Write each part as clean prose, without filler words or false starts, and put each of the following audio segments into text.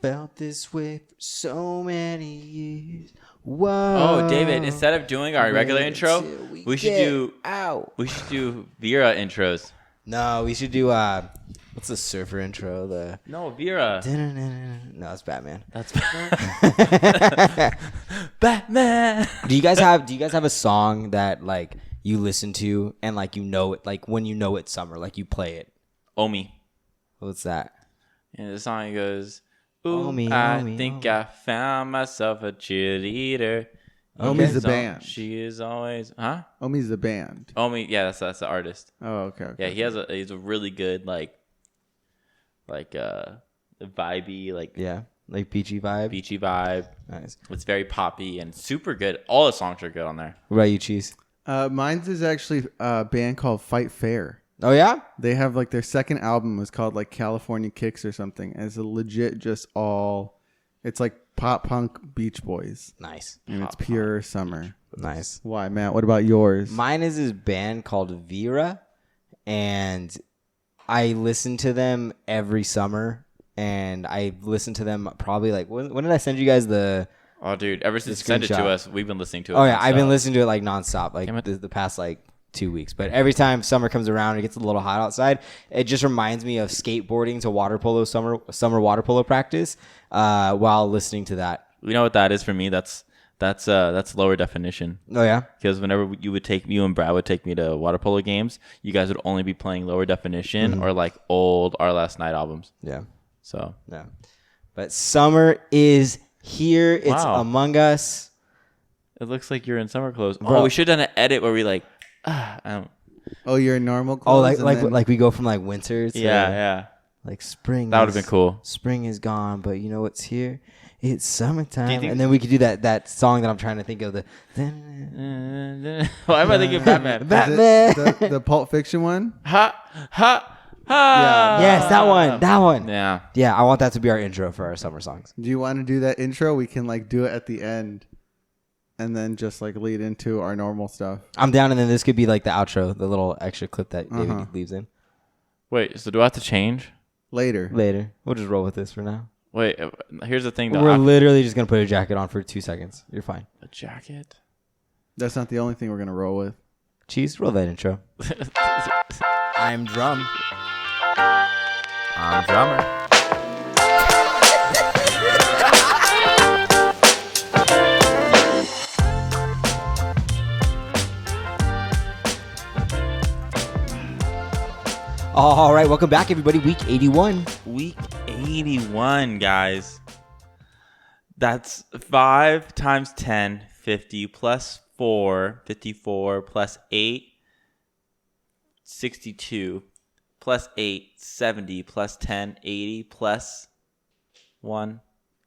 felt this way for so many years. Whoa. Oh, David, instead of doing our regular intro, we should do Vera intros. No, we should do what's the surfer intro? No, Vera. No, it's Batman. That's Batman. Do you guys have a song that like you listen to and like you know it, like when you know it's summer, like you play it? Omi. What's that? And the song goes, ooh, Omi, I Omi, think Omi. I found myself a cheerleader. Omi's the So band. She is always, huh? Omi's the band. Omi, yeah, that's the artist. Oh, okay. Yeah, he's a really good like vibey, like Like beachy vibe. beachy vibe. Nice. It's very poppy and super good. All the songs are good on there. What about you, Cheese? Mine's is actually a band called Fight Fair. Oh yeah. They have like their second album was called like California Kicks or something. And it's a legit it's like pop punk Beach Boys. Nice. And it's pure summer. Nice. Why, Matt? What about yours? Mine is this band called Vera, and I listen to them every summer. And I listen to them probably like when did I send you guys the? Oh, dude! Ever since you sent it to screenshot. us, we've been listening to it. Oh yeah, I've been nonstop. listening to it like nonstop, like the past like 2 weeks. But every time summer comes around, it gets a little hot outside. It just reminds me of skateboarding to water polo summer water polo practice while listening to that. You know what that is for me? That's lower definition. Oh yeah. Because whenever you and Brad would take me to water polo games, you guys would only be playing lower definition or like old Our Last Night albums. Yeah. So No. But summer is here. It's Wow. among us. it looks like you're in summer clothes. Bro. Oh, we should have done an edit where we like, I don't. Oh, you're in normal Oh, clothes? like we go from like winter to Yeah. like spring. That would have been cool. Spring is gone, but you know what's here? It's summertime. Do you think- And then we could do that song that I'm trying to think of. Why am I thinking Batman? Batman. The Pulp Fiction one? Ha. Yes, that one. Yeah. Yeah, I want that to be our intro for our summer songs. Do you want to do that intro? We can like do it at the end and then just like lead into our normal stuff. I'm down, and then this could be like the outro, the little extra clip that David leaves in. Wait, so do I have to change? Later. We'll just roll with this for now. Wait, here's the thing though. We're literally just going to put a jacket on for 2 seconds. You're fine. A jacket? That's not the only thing we're going to roll with. Cheese, roll that intro. I'm Drumm. I'm Drummer. All right, welcome back, everybody. Week 81. Week 81, guys. That's 5 times 10, 50 plus 4, 54 plus 8, 62 plus 8, 70 plus 10, 80 plus 1,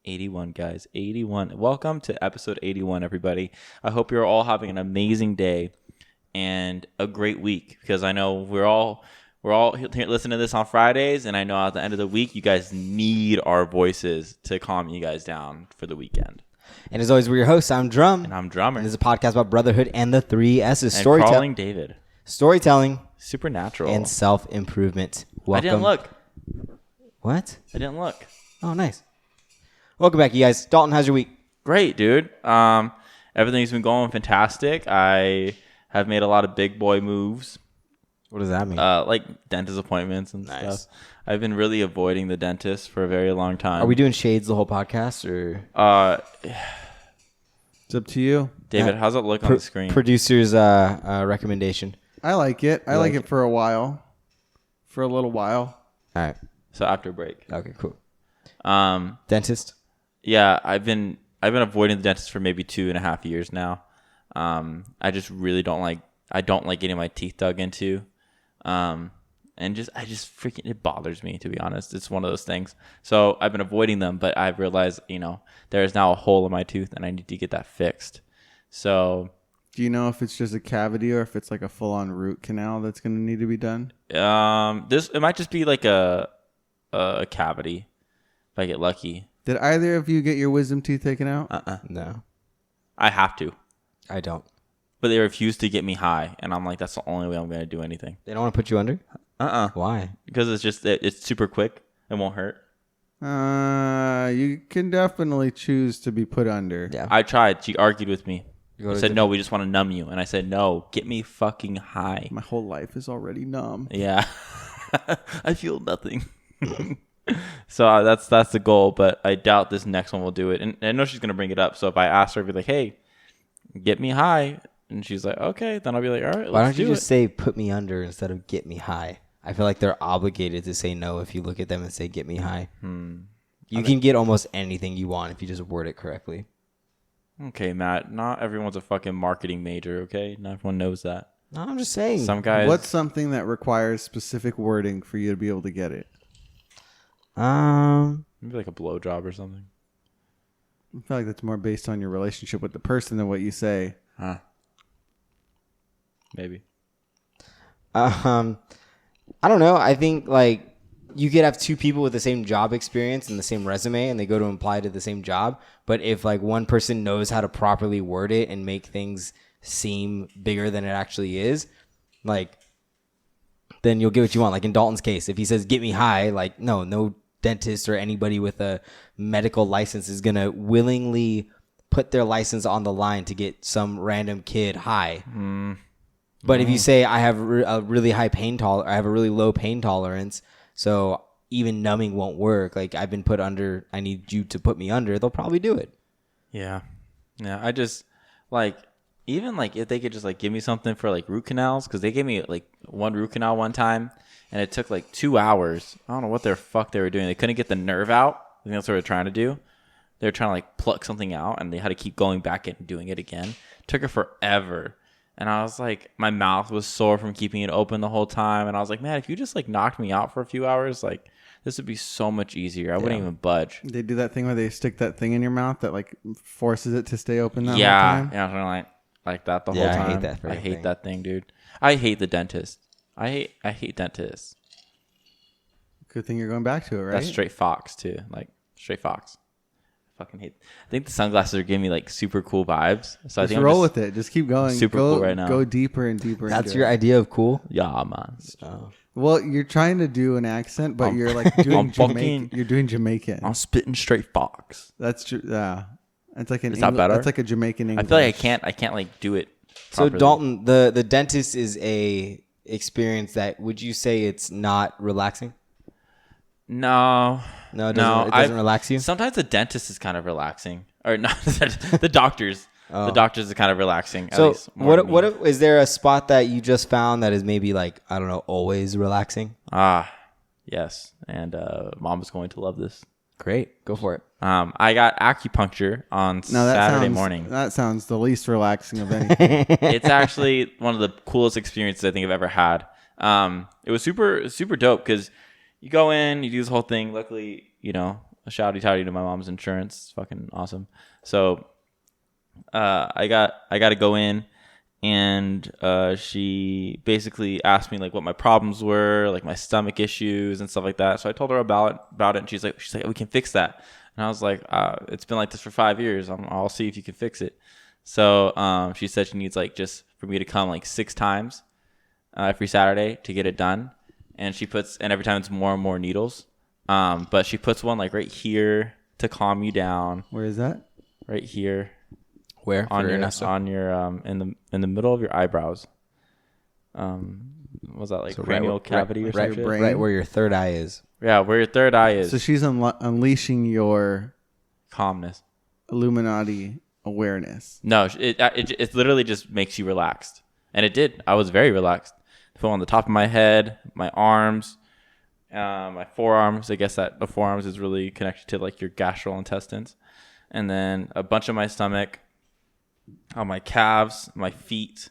81, guys. 81. Welcome to episode 81, everybody. I hope you're all having an amazing day and a great week, because I know we're all here listening to this on Fridays, and I know at the end of the week, you guys need our voices to calm you guys down for the weekend. And as always, we're your hosts. I'm Drumm. And I'm Drummer. And this is a podcast about brotherhood and the 3 S's. And Crawling David. Storytelling. Supernatural. And self-improvement. Welcome. I didn't look. What? I didn't look. Oh, nice. Welcome back, you guys. Dalton, how's your week? Great, dude. Everything's been going fantastic. I have made a lot of big boy moves. What does that mean? Like dentist appointments and stuff. I've been really avoiding the dentist for a very long time. Are we doing shades the whole podcast, or It's up to you. David, how's it look on the screen? Producer's recommendation? I like it. I like it for a while. For a little while. All right. So after break. Okay, cool. Dentist? Yeah, I've been avoiding the dentist for maybe 2.5 years now. I just really don't like getting my teeth dug into. And I just freaking, it bothers me, to be honest. It's one of those things. So I've been avoiding them, but I've realized, there is now a hole in my tooth and I need to get that fixed. So Do you know if it's just a cavity or if it's like a full-on root canal that's going to need to be done? it might just be like a cavity if I get lucky. Did either of you get your wisdom teeth taken out? No, I have to. I don't. But they refuse to get me high, and I'm like, that's the only way I'm going to do anything. They don't want to put you under? Why? Because it's super quick. It won't hurt. You can definitely choose to be put under. Yeah. I tried. She argued with me. Go She to said, the- no, we just want to numb you. And I said, no, get me fucking high. My whole life is already numb. Yeah. I feel nothing. So that's the goal, but I doubt this next one will do it. And I know she's going to bring it up. So if I ask her, I'd be like, hey, get me high. And she's like, okay. Then I'll be like, all right, Why let's don't you do just say put me under instead of get me high? I feel like they're obligated to say no if you look at them and say get me high. You can get almost anything you want if you just word it correctly. Okay, Matt, not everyone's a fucking marketing major, okay? Not everyone knows that. No, I'm just saying. Some guys... What's something that requires specific wording for you to be able to get it? Maybe like a blowjob or something. I feel like that's more based on your relationship with the person than what you say. Huh. Maybe. I don't know. I think like you could have two people with the same job experience and the same resume and they go to apply to the same job. But if like one person knows how to properly word it and make things seem bigger than it actually is, like then you'll get what you want. Like in Dalton's case, if he says get me high, like no dentist or anybody with a medical license is going to willingly put their license on the line to get some random kid high. But if you say I have a really high pain I have a really low pain tolerance, so even numbing won't work. Like I've been put under, I need you to put me under. They'll probably do it. Yeah. I just like, even like if they could just like give me something for like root canals, because they gave me like one root canal one time and it took like 2 hours. I don't know what the fuck they were doing. They couldn't get the nerve out. I think that's what they were trying to do. They were trying to like pluck something out and they had to keep going back and doing it again. It took her forever. And I was like, my mouth was sore from keeping it open the whole time. And I was like, man, if you just like knocked me out for a few hours, like this would be so much easier. I wouldn't even budge. They do that thing where they stick that thing in your mouth that like forces it to stay open that whole Yeah, time. something like that the whole Yeah, time. I hate that freaking I hate thing. that thing, dude. I hate the dentist. I hate dentists. Good thing you're going back to it, right? That's straight fox too. Like straight fox. Fucking hate. I think the sunglasses are giving me like super cool vibes. So I Just think roll I'm with it. Just keep going. super go, cool right now. Go deeper and deeper. That's into your it. idea of cool? Yeah, man. Well, you're trying to do an accent, but I'm- you're like doing I'm Jamaican. fucking- You're doing Jamaican. I'm spitting straight fox. That's true. Yeah, it's like an. Is that better? That's like a Jamaican English. I feel like I can't like do it. So properly. Dalton, the dentist is a experience that, would you say it's not relaxing? No, No, it doesn't relax you? Sometimes the dentist is kind of relaxing, or not the doctors. Oh. The doctors are kind of relaxing. At So least more to me. what is there a spot that you just found that is maybe like, I don't know, always relaxing? Yes, and Mom is going to love this. Great, go for it. I got acupuncture on No, that Saturday sounds, morning. That sounds the least relaxing of anything. It's actually one of the coolest experiences I think I've ever had. It was super dope because you go in, you do this whole thing. Luckily, a shouty touty to my mom's insurance. It's fucking awesome. So I got to go in, and she basically asked me like what my problems were, like my stomach issues and stuff like that. So I told her about it, and she's like, we can fix that. And I was like, it's been like this for 5 years. I'll see if you can fix it. So she said she needs like just for me to come like 6 times every Saturday to get it done. And every time it's more and more needles. But she puts one like right here to calm you down. Where is that? Right here. Where? On For your Ernesto? in the middle of your eyebrows. Was that like So cranial cavity or right- something? brain? Right where your third eye is. Yeah, where your third eye is. So she's unleashing your Calmness. Illuminati awareness. No, it literally just makes you relaxed, and it did. I was very relaxed. Feel on the top of my head, my arms, my forearms. I guess that the forearms is really connected to like your gastrointestines, and then a bunch of my stomach, on my calves, my feet,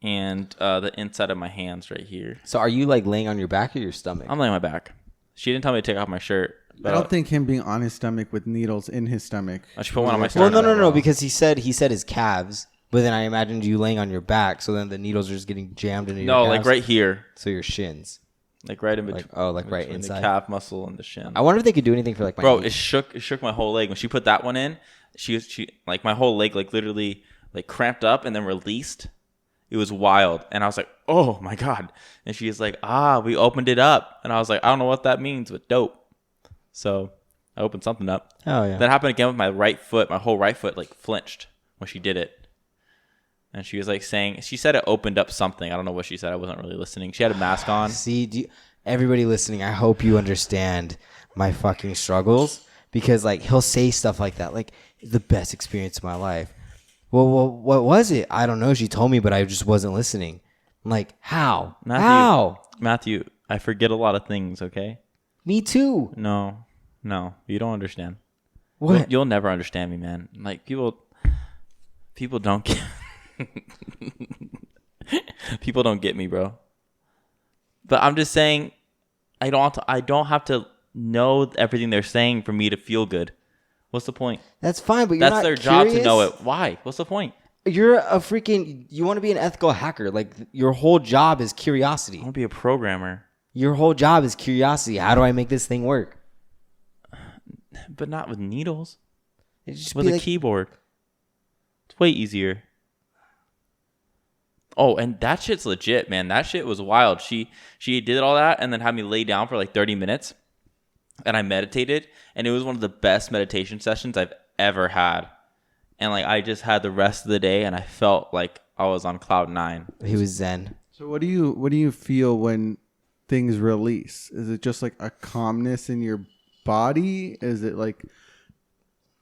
and the inside of my hands right here. So are you like laying on your back or your stomach? I'm laying on my back. She didn't tell me to take off my shirt. I don't think him being on his stomach with needles in his stomach. I should put one on my Well, sternum. no, because he said his calves, but then I imagined you laying on your back, so then the needles are just getting jammed into your No, calves. like right here, So your shins. like right in between. Like right between inside. the calf muscle and the shin. I wonder if they could do anything for like my Bro, knee. it shook my whole leg when she put that one in. She like my whole leg like literally like cramped up and then released. It was wild, and I was like, oh my god. And she's like, we opened it up, and I was like, I don't know what that means, but dope. So I opened something up. Oh yeah. That happened again with my right foot. My whole right foot like flinched when she did it. And she was like saying, she said it opened up something. I don't know what she said. I wasn't really listening. She had a mask on. See, everybody listening, I hope you understand my fucking struggles, because like he'll say stuff like that, like the best experience of my life. Well, what was it? I don't know. She told me, but I just wasn't listening. I'm like, how? Matthew, I forget a lot of things, okay? Me too. No, you don't understand. What? You'll never understand me, man. Like people don't get people don't get me, bro. But I'm just saying, I don't have to know everything they're saying for me to feel good. What's the point? That's fine, but that's their job to know it. Why? What's the point? You're a freaking. You want to be an ethical hacker? Like your whole job is curiosity. I want to be a programmer. Your whole job is curiosity. How do I make this thing work? But not with needles. Just with a keyboard. It's way easier. Oh, and that shit's legit, man. That shit was wild. She did all that and then had me lay down for like 30 minutes. And I meditated. And it was one of the best meditation sessions I've ever had. And like I just had the rest of the day and I felt like I was on cloud 9. He was zen. So what do you feel when things release? Is it just like a calmness in your body? Is it like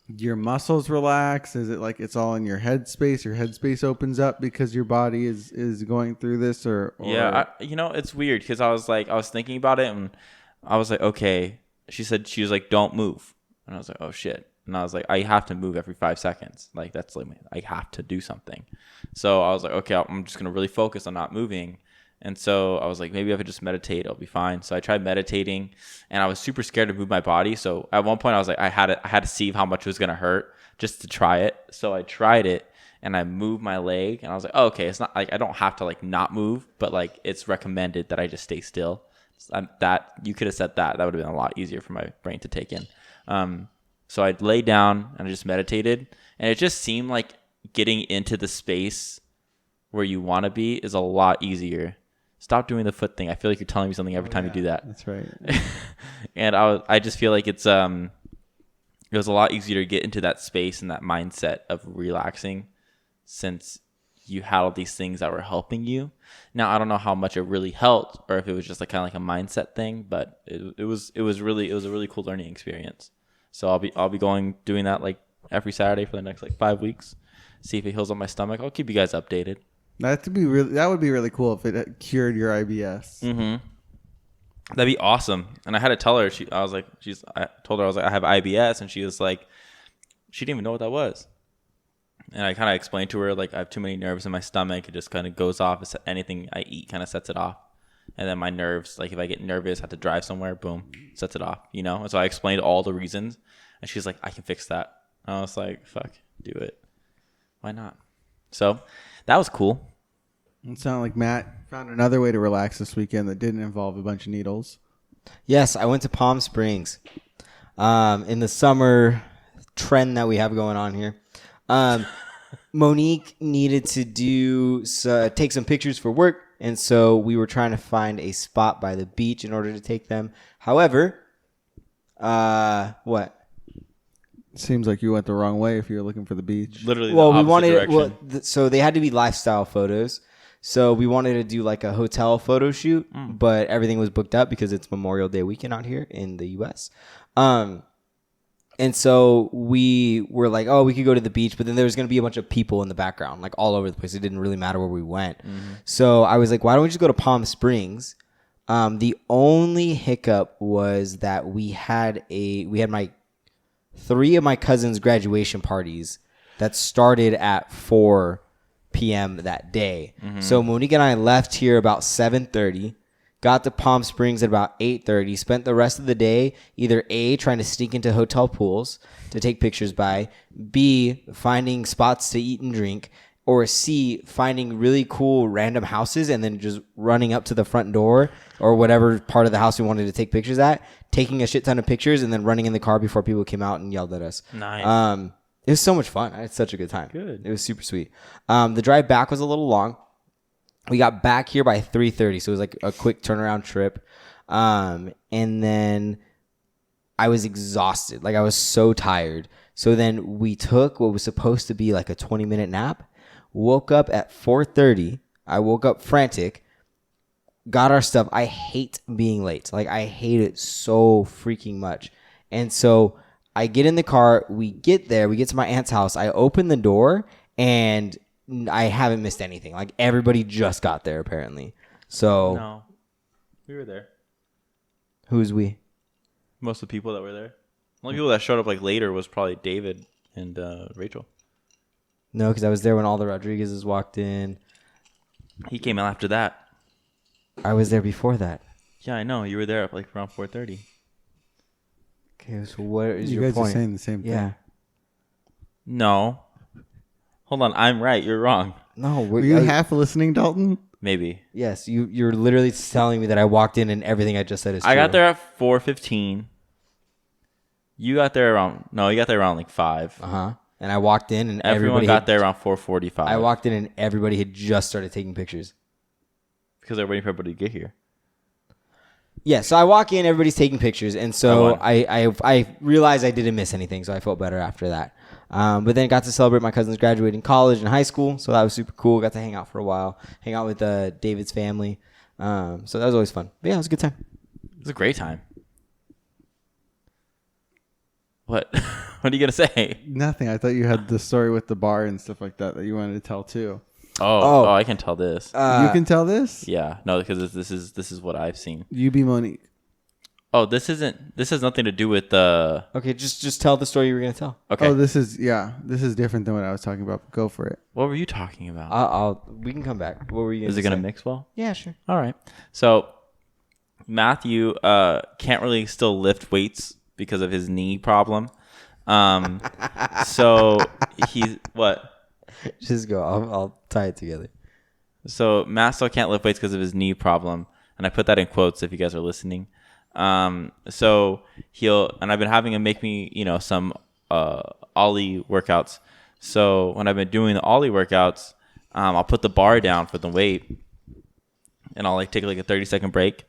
your muscles relax? Is it like it's all in your headspace? Your headspace opens up because your body is going through this, or... Yeah, it's weird because I was thinking about it and I was like, okay. She was like, don't move. And I was like, oh shit. And I was like, I have to move every 5 seconds. Like that's like I have to do something. So I was like, okay, I'm just gonna really focus on not moving. And so I was like, maybe if I just meditate, I'll be fine. So I tried meditating, and I was super scared to move my body. So at one point, I was like, I had to see how much it was gonna hurt just to try it. So I tried it, and I moved my leg, and I was like, oh, okay, it's not like I don't have to like not move, but like it's recommended that I just stay still. That you could have said that would have been a lot easier for my brain to take in. So I laid down and I just meditated, and it just seemed like getting into the space where you want to be is a lot easier. Stop doing the foot thing. I feel like you're telling me something every time you do that. That's right. And I just feel like it was a lot easier to get into that space and that mindset of relaxing since you had all these things that were helping you. Now, I don't know how much it really helped or if it was just like kind of like a mindset thing, but it was a really cool learning experience. So I'll be doing that like every Saturday for the next like 5 weeks. See if it heals on my stomach. I'll keep you guys updated. That would be really cool if it cured your IBS. Mm-hmm. That'd be awesome. And I had to tell her. I told her I was like, I have IBS, and she was like, she didn't even know what that was. And I kind of explained to her like I have too many nerves in my stomach. It just kind of goes off. It's anything I eat kind of sets it off. And then my nerves, like if I get nervous, have to drive somewhere, boom, sets it off. And so I explained all the reasons, and she's like, I can fix that. And I was like, fuck, do it. Why not? So that was cool. It sounded like Matt found another way to relax this weekend that didn't involve a bunch of needles. Yes, I went to Palm Springs. In the summer trend that we have going on here. Monique needed to take some pictures for work, and so we were trying to find a spot by the beach in order to take them. However, what? Seems like you went the wrong way if you're looking for the beach. Literally, direction. So they had to be lifestyle photos. So we wanted to do like a hotel photo shoot, but everything was booked up because it's Memorial Day weekend out here in the U.S. And so we were like, oh, we could go to the beach, but then there was going to be a bunch of people in the background, like all over the place. It didn't really matter where we went. Mm-hmm. So I was like, why don't we just go to Palm Springs? The only hiccup was that we had my 3 of my cousins' graduation parties that started at 4 p.m. that day. Mm-hmm. So Monique and I left here about 7:30, got to Palm Springs at about 8:30, spent the rest of the day either A, trying to sneak into hotel pools to take pictures by, B, finding spots to eat and drink, or C, finding really cool random houses and then just running up to the front door or whatever part of the house we wanted to take pictures at, taking a shit ton of pictures and then running in the car before people came out and yelled at us. Nice. It was so much fun. I had such a good time. Good. It was super sweet. The drive back was a little long. We got back here by 3:30, so it was like a quick turnaround trip. And then I was exhausted. Like I was so tired. So then we took what was supposed to be like a 20-minute nap. Woke up at 4:30. I woke up frantic. Got our stuff. I hate being late. Like I hate it so freaking much. And so I get in the car. We get there. We get to my aunt's house. I open the door and I haven't missed anything. Like everybody just got there apparently. So No, we were there. Who's we? Most of the people that were there. The only people that showed up like later was probably David and Rachel. No, because I was there when all the Rodriguezes walked in. He came out after that. I was there before that. Yeah, I know. You were there like around 4:30. Okay, so what is You your guys point? are saying the same thing. Yeah. No. Hold on. I'm right. You're wrong. No, Were you half listening, Dalton? Maybe. Yes, you're literally telling me that I walked in and everything I just said is true. I got there at 4:15. You got there around... No, you got there around like 5. Uh-huh. And I walked in and Everyone got there around 4:45. I walked in and everybody had just started taking pictures. Because they're waiting for everybody to get here. Yeah, so I walk in, everybody's taking pictures, and so I realized I didn't miss anything, so I felt better after that. But then got to celebrate my cousin's graduating college and high school, so that was super cool. Got to hang out for a while, hang out with David's family. So that was always fun. But yeah, it was a good time. It was a great time. What? What are you going to say? Nothing. I thought you had the story with the bar and stuff like that you wanted to tell too. Oh, I can tell this. You can tell this? Yeah. No, because this is what I've seen. You be Monique. Oh, this has nothing to do with the... Okay, just tell the story you were going to tell. Okay. Oh, this is different than what I was talking about. Go for it. What were you talking about? We can come back. What were you Is it going to mix well? Yeah, sure. All right. So Matthew can't really still lift weights because of his knee problem. So he's what? Just go. I'll tie it together. So Matt still can't lift weights because of his knee problem, and I put that in quotes if you guys are listening. So I've been having him make me, some ollie workouts. So when I've been doing the ollie workouts, I'll put the bar down for the weight, and I'll take a 30-second break,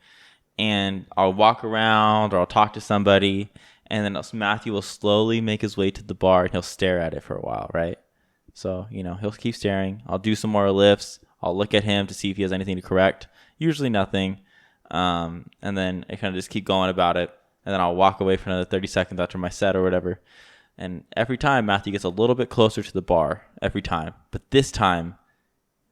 and I'll walk around or I'll talk to somebody, and then Matthew will slowly make his way to the bar and he'll stare at it for a while, right? So, he'll keep staring. I'll do some more lifts. I'll look at him to see if he has anything to correct. Usually nothing. And then I kind of just keep going about it. And then I'll walk away for another 30 seconds after my set or whatever. And every time Matthew gets a little bit closer to the bar. Every time. But this time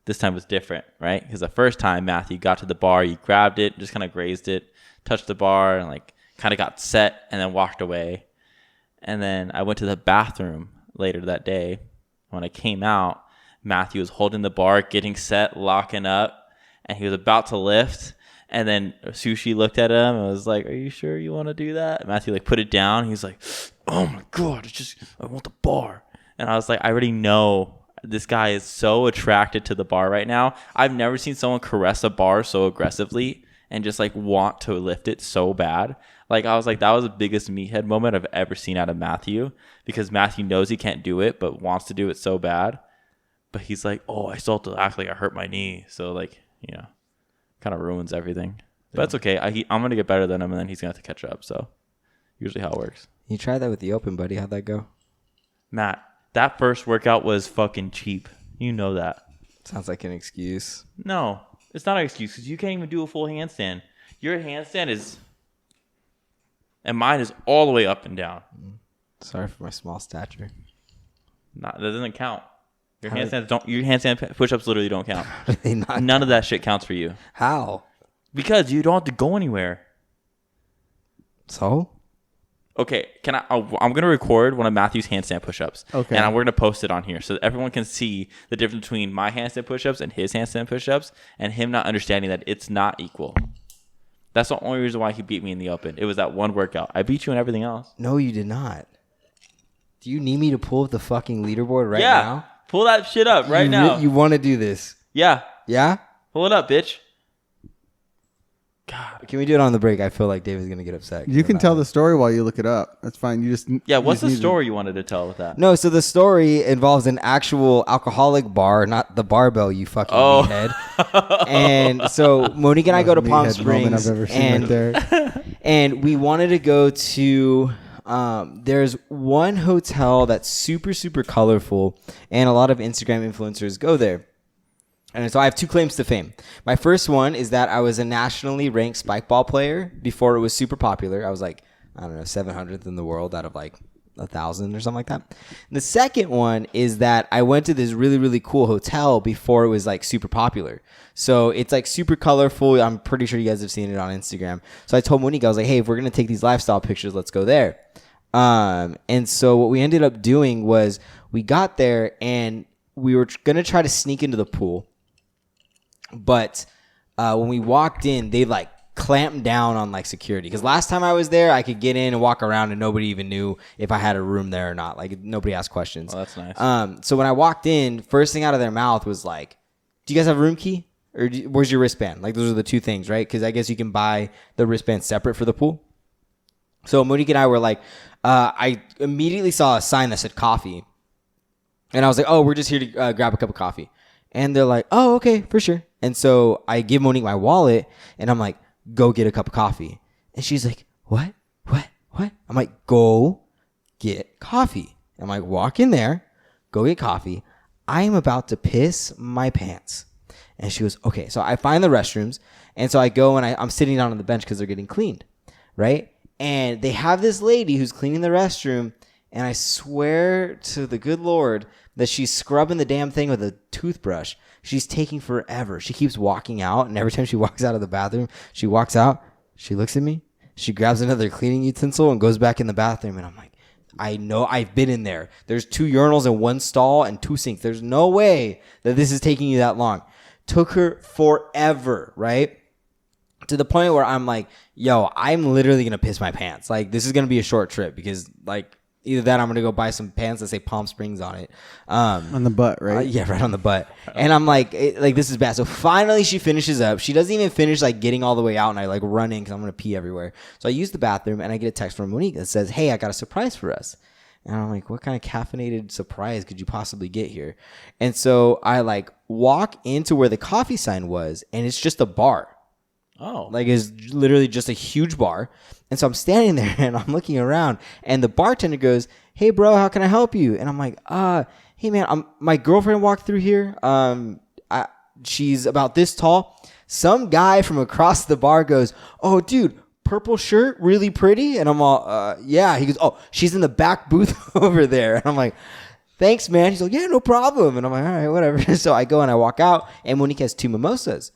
was different, right? Because the first time Matthew got to the bar, he grabbed it, just kind of grazed it, touched the bar, and kind of got set and then walked away. And then I went to the bathroom later that day. When I came out, Matthew was holding the bar, getting set, locking up, and he was about to lift. And then Sushi looked at him and was like, "Are you sure you want to do that?" Matthew put it down. He's like, "Oh my God, I want the bar." And I was like, I already know this guy is so attracted to the bar right now. I've never seen someone caress a bar so aggressively and just want to lift it so bad. I was like, that was the biggest meathead moment I've ever seen out of Matthew, because Matthew knows he can't do it, but wants to do it so bad. But he's like, "Oh, I still have to act like I hurt my knee." So kind of ruins everything. But it's okay. I'm going to get better than him, and then he's going to have to catch up. So usually how it works. You tried that with the open, buddy. How'd that go? Matt, that first workout was fucking cheap. You know that. Sounds like an excuse. No, it's not an excuse, because you can't even do a full handstand. Your handstand is... And mine is all the way up and down. Sorry for my small stature. That doesn't count. Your handstand push-ups literally don't count. None of that shit counts for you. How? Because you don't have to go anywhere. So? Okay, I'm gonna record one of Matthew's handstand push-ups. Okay. And we're gonna post it on here so that everyone can see the difference between my handstand push-ups and his handstand push-ups, and him not understanding that it's not equal. That's the only reason why he beat me in the open. It was that one workout. I beat you in everything else. No, you did not. Do you need me to pull up the fucking leaderboard right now? Pull that shit up right now. You want to do this? Yeah. Yeah? Pull it up, bitch. God. Can we do it on the break? I feel like David's going to get upset. You can tell the story while you look it up. That's fine. What's the story you wanted to tell with that? No, so the story involves an actual alcoholic bar, not the barbell, you fucking meathead. And so Monique and I go to Palm Springs, I've ever seen right there. And we wanted to go to there's one hotel that's super, super colorful, and a lot of Instagram influencers go there. And so I have 2 claims to fame. My first one is that I was a nationally ranked spike ball player before it was super popular. I was like, I don't know, 700th in the world out of like 1,000 or something like that. And the second one is that I went to this really, really cool hotel before it was like super popular. So it's like super colorful. I'm pretty sure you guys have seen it on Instagram. So I told Monique, I was like, hey, if we're going to take these lifestyle pictures, let's go there. And so what we ended up doing was we got there and we were going to try to sneak into the pool. But when we walked in, they like clamped down on like security. Because last time I was there, I could get in and walk around and nobody even knew if I had a room there or not. Like nobody asked questions. Oh, that's nice. So when I walked in, first thing out of their mouth was like, do you guys have a room key? Or where's your wristband? Like those are the 2 things, right? Because I guess you can buy the wristband separate for the pool. So Monique and I were like, I immediately saw a sign that said coffee. And I was like, oh, we're just here to grab a cup of coffee. And they're like, oh, okay, for sure. And so I give Monique my wallet, and I'm like, go get a cup of coffee. And she's like, what? I'm like, go get coffee. I'm like, walk in there, go get coffee. I am about to piss my pants. And she goes, okay. So I find the restrooms, and so I go, and I'm sitting down on the bench because they're getting cleaned, right? And they have this lady who's cleaning the restroom, and I swear to the good Lord that she's scrubbing the damn thing with a toothbrush. She's taking forever. She keeps walking out, and every time she walks out of the bathroom, she walks out, she looks at me, she grabs another cleaning utensil and goes back in the bathroom. And I'm like, I know, I've been in there. There's 2 urinals in 1 stall and 2 sinks. There's no way that this is taking you that long. Took her forever, right? To the point where I'm like, yo, I'm literally going to piss my pants. Like, this is going to be a short trip because, like, either that or I'm going to go buy some pants that say Palm Springs on it. On the butt, right? Yeah, right on the butt. And I'm like, this is bad. So finally she finishes up. She doesn't even finish, like, getting all the way out, and I, like, run in because I'm going to pee everywhere. So I use the bathroom, and I get a text from Monique that says, hey, I got a surprise for us. And I'm like, what kind of caffeinated surprise could you possibly get here? And so I, like, walk into where the coffee sign was, and it's just a bar. Oh. Like, it's literally just a huge bar. And so I'm standing there and I'm looking around, and the bartender goes, hey, bro, how can I help you? And I'm like, hey, man, my girlfriend walked through here. She's about this tall. Some guy from across the bar goes, oh, dude, purple shirt, really pretty. And I'm all, yeah. He goes, oh, she's in the back booth over there. And I'm like, thanks, man. He's like, yeah, no problem. And I'm like, all right, whatever. So I go and I walk out, and Monique has 2 mimosas.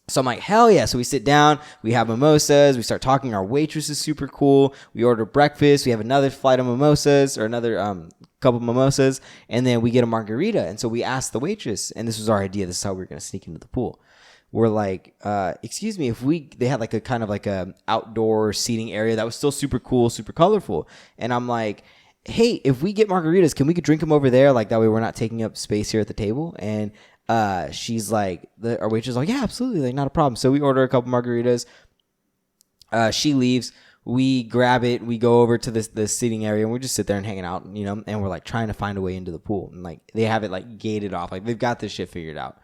So I'm like, hell yeah. So we sit down, we have mimosas, we start talking. Our waitress is super cool. We order breakfast. We have another flight of mimosas, or another couple of mimosas, and then we get a margarita. And so we asked the waitress, and this was our idea. This is how we were going to sneak into the pool. We're like, excuse me, they had like a kind of like a outdoor seating area that was still super cool, super colorful. And I'm like, hey, if we get margaritas, can we drink them over there? Like that way we're not taking up space here at the table. And she's like, our waitress is like, yeah, absolutely, like not a problem. So we order a couple margaritas. She leaves. We grab it. We go over to the seating area, and we just sit there and hanging out, you know. And we're like trying to find a way into the pool, and like they have it like gated off, like they've got this shit figured out.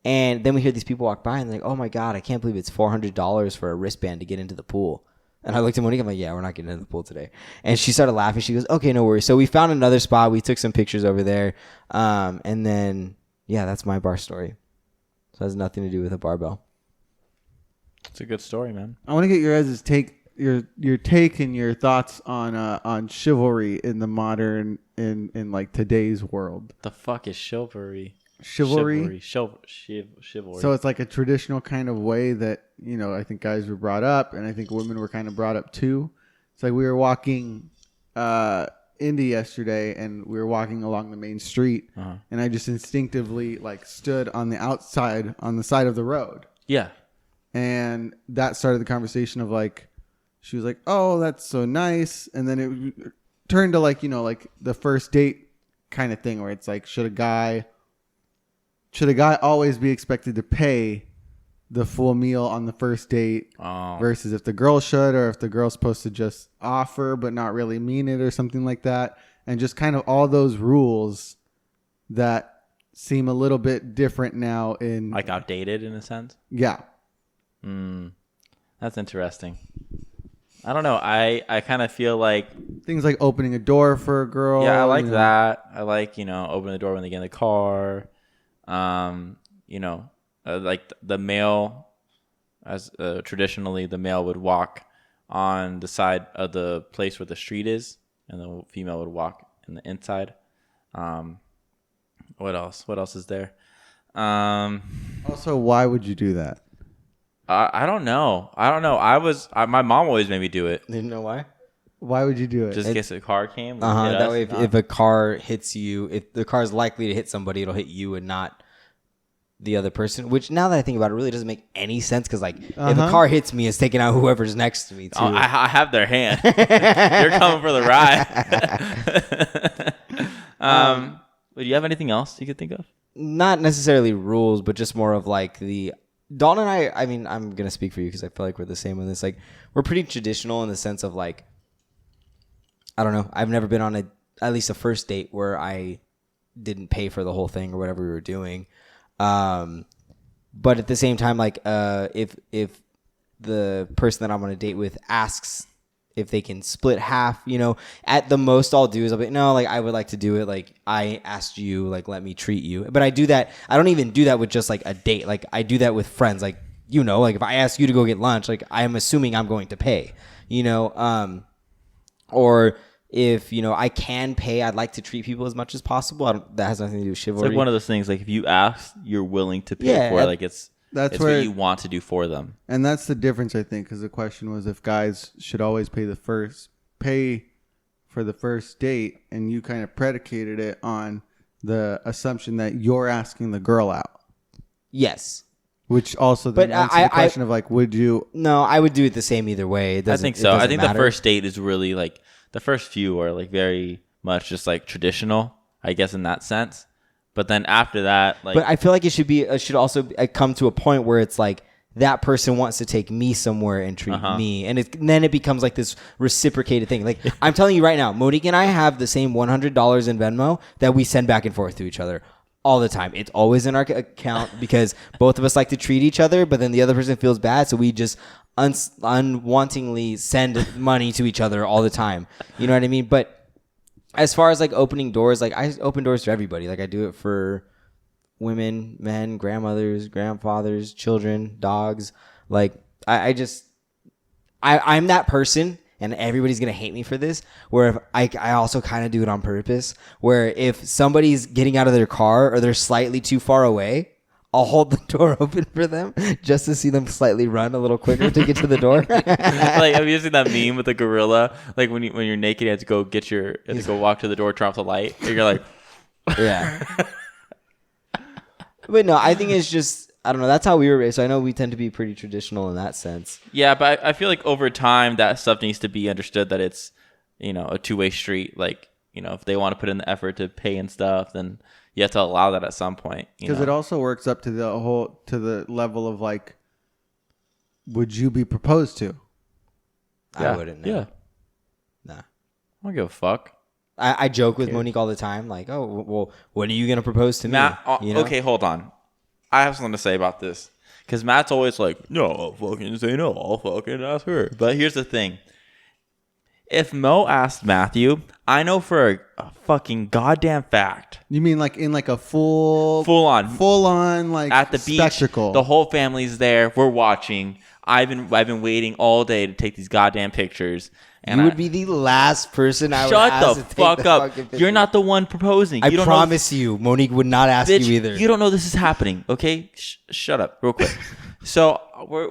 And then we hear these people walk by, and they're like, oh my god, I can't believe it's $400 for a wristband to get into the pool. And I looked at Monique. I'm like, yeah, we're not getting into the pool today. And she started laughing. She goes, okay, no worries. So we found another spot. We took some pictures over there, and then. Yeah, that's my bar story. So it has nothing to do with a barbell. It's a good story, man. I want to get your guys' take, your take and your thoughts on chivalry in the modern in like today's world. The fuck is chivalry? Chivalry. Chivalry. So it's like a traditional kind of way that, you know, I think guys were brought up, and I think women were kind of brought up too. It's like we were walking Indy yesterday, and we were walking along the main street, and I just instinctively like stood on the outside on the side of the road. Yeah. And that started the conversation of like, she was like, oh, that's so nice. And then it turned to like, you know, like the first date kind of thing where it's like, should a guy always be expected to pay the full meal on the first date versus if the girl should, or if the girl's supposed to just offer but not really mean it or something like that. And just kind of all those rules that seem a little bit different now in like outdated in a sense. Yeah. That's interesting. I don't know. I kind of feel like Things like opening a door for a girl. I like that. I like opening the door when they get in the car. Like the male, as traditionally the male would walk on the side of the place where the street is, and the female would walk in the inside. What else? What else is there? Also, why would you do that? I don't know. My mom always made me do it. Didn't know why. Why would you do it? Just in case a car came. That way, if a car hits you, if the car is likely to hit somebody, it'll hit you and not the other person. Which, now that I think about it, really doesn't make any sense. Because if a car hits me, it's taking out whoever's next to me too. I have their hand. You're coming for the ride. Do you have anything else you could think of? Not necessarily rules, but just more of like the Dalton and I mean, I'm gonna speak for you because I feel like we're the same on this. Like, we're pretty traditional in the sense of like, I don't know. I've never been on at least a first date where I didn't pay for the whole thing or whatever we were doing. But at the same time, like, if the person that I'm on a date with asks if they can split half, at the most I'll do is I'll be, no, like, I would like to do it. Like, I asked you, like, let me treat you. But I do that. I don't even do that with just like a date. Like, I do that with friends. Like, like if I ask you to go get lunch, like, I'm assuming I'm going to pay, or if, I can pay, I'd like to treat people as much as possible. That has nothing to do with chivalry. It's like one of those things, like if you ask, you're willing to pay for it. Like it's what you want to do for them. And that's the difference, I think, because the question was if guys should always pay for the first date, and you kind of predicated it on the assumption that you're asking the girl out. Yes. Which also then answers the question of like, would you? No, I would do it the same either way. I think so. I think the first date is really like, the first few are like very much just like traditional, I guess, in that sense. But then after that, like, but I feel like it should also come to a point where it's like that person wants to take me somewhere and treat me, and then it becomes like this reciprocated thing. Like, I'm telling you right now, Monique and I have the same $100 in Venmo that we send back and forth to each other all the time. It's always in our account because both of us like to treat each other, but then the other person feels bad, so we just unwantingly send money to each other all the time. You know what I mean? But as far as like opening doors, like, I open doors to everybody. Like, I do it for women, men, grandmothers, grandfathers, children, dogs. Like, I'm that person, and everybody's going to hate me for this, where if I also kind of do it on purpose, where if somebody's getting out of their car or they're slightly too far away, I'll hold the door open for them just to see them slightly run a little quicker to get to the door. Like, have you seen that meme with the gorilla? Like, when you're naked, you have to go go walk to the door, turn off the light, and you're like, yeah. But no, I think it's just, I don't know. That's how we were raised. So I know we tend to be pretty traditional in that sense. Yeah, but I feel like over time that stuff needs to be understood, that it's, a two-way street. Like, if they want to put in the effort to pay and stuff, then you have to allow that at some point. Because it also works up to the level of like, would you be proposed to? Yeah. I wouldn't know. Yeah. Nah. I don't give a fuck. I joke with Monique all the time, like, oh, well, when are you going to propose to me? Matt, okay, hold on. I have something to say about this. Because Matt's always like, no, I'll fucking say no. I'll fucking ask her. But here's the thing. If Mo asked Matthew, I know for a fucking goddamn fact. You mean like in like a full on like at the spectacle. Beach, the whole family's there. We're watching. I've been waiting all day to take these goddamn pictures. And you would be the last person I would ask shut to the take fuck the up. fucking picture. You're not the one proposing. I promise you, Monique would not ask bitch, you either. You don't know this is happening, okay? Shut up real quick. So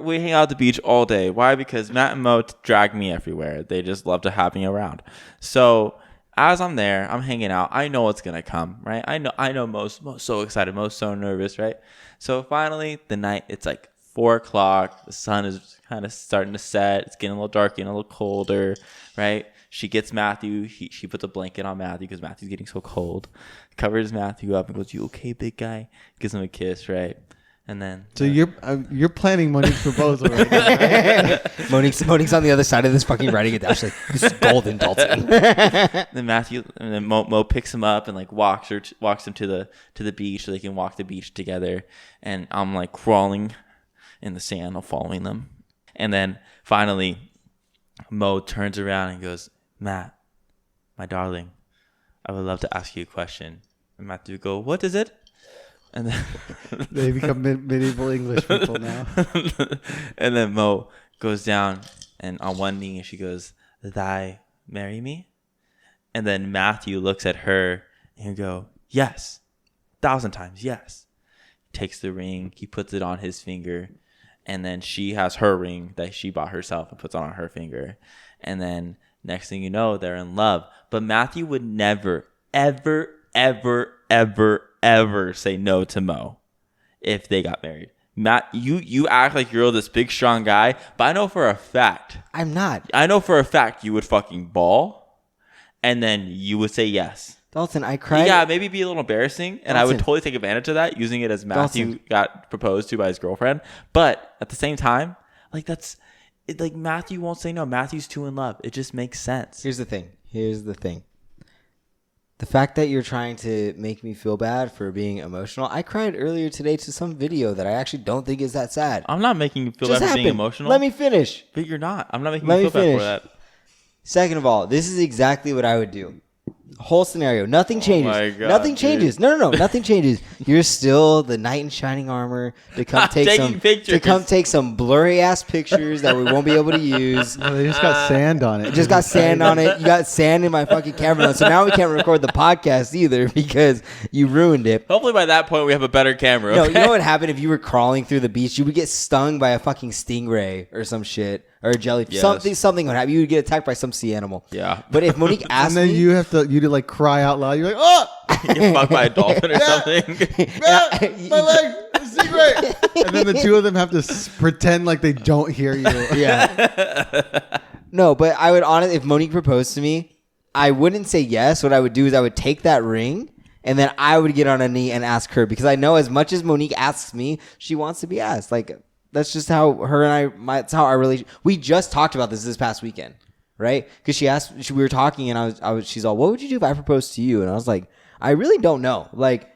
we hang out at the beach all day. Why? Because Matt and Mo drag me everywhere. They just love to have me around. So as I'm there, I'm hanging out. I know what's going to come, right? I know Mo's so excited. Mo's so nervous, right? So finally, the night, it's like 4 o'clock. The sun is kind of starting to set. It's getting a little dark, getting a little colder, right? She gets Matthew. She puts a blanket on Matthew because Matthew's getting so cold. Covers Matthew up and goes, "You okay, big guy?" Gives him a kiss, right? And then so you're planning Monique's proposal right now, right? Monique's on the other side of this fucking writing it down. She's like, "This is golden, Dalton." then Mo picks him up and like walks him to the beach so they can walk the beach together. And I'm like crawling in the sand, I'm following them. And then finally, Mo turns around and goes, Matt, my darling, I would love to ask you a question. And Matthew would go, what is it? And then They become medieval English people now. and then Mo goes down and on one knee and she goes, thy marry me? And then Matthew looks at her and he'll go, yes, 1,000 times, yes. He takes the ring, he puts it on his finger, and then she has her ring that she bought herself and puts on her finger. And then next thing you know, they're in love. But Matthew would never, ever, ever, ever, ever say no to Mo if they got married. Matt, you act like you're this big, strong guy, but I know for a fact. I'm not. I know for a fact you would fucking bawl, and then you would say yes. Dalton, I cried. Yeah, maybe be a little embarrassing, and Dalton. I would totally take advantage of that, using it as Matthew got proposed to by his girlfriend. But at the same time, like Matthew won't say no. Matthew's too in love. It just makes sense. Here's the thing. The fact that you're trying to make me feel bad for being emotional. I cried earlier today to some video that I actually don't think is that sad. I'm not making you feel bad for being emotional. Let me finish. But you're not. I'm not making you feel bad for that. Second of all, this is exactly what I would do. Whole scenario. Nothing changes. My God, nothing changes. No. Nothing changes. You're still the knight in shining armor to come take some blurry ass pictures that we won't be able to use. No, they just got sand on it. Just got sand on it. You got sand in my fucking camera. So now we can't record the podcast either because you ruined it. Hopefully by that point we have a better camera. No, Okay? you know what happened if you were crawling through the beach? You would get stung by a fucking stingray or some shit. Or a jellyfish. Yes. Something would happen. You would get attacked by some sea animal. Yeah. But if Monique asked and then me... you did like cry out loud. You're like, oh! Get fucked by a dolphin or something. My leg! Secret! And then the two of them have to pretend like they don't hear you. Yeah. No, but I would honestly, if Monique proposed to me, I wouldn't say yes. What I would do is I would take that ring and then I would get on a knee and ask her because I know as much as Monique asks me, she wants to be asked. Like, that's just how her and that's how our relationship. We just talked about this past weekend, right? Because we were talking and she's all, what would you do if I proposed to you? And I was like, I really don't know. Like,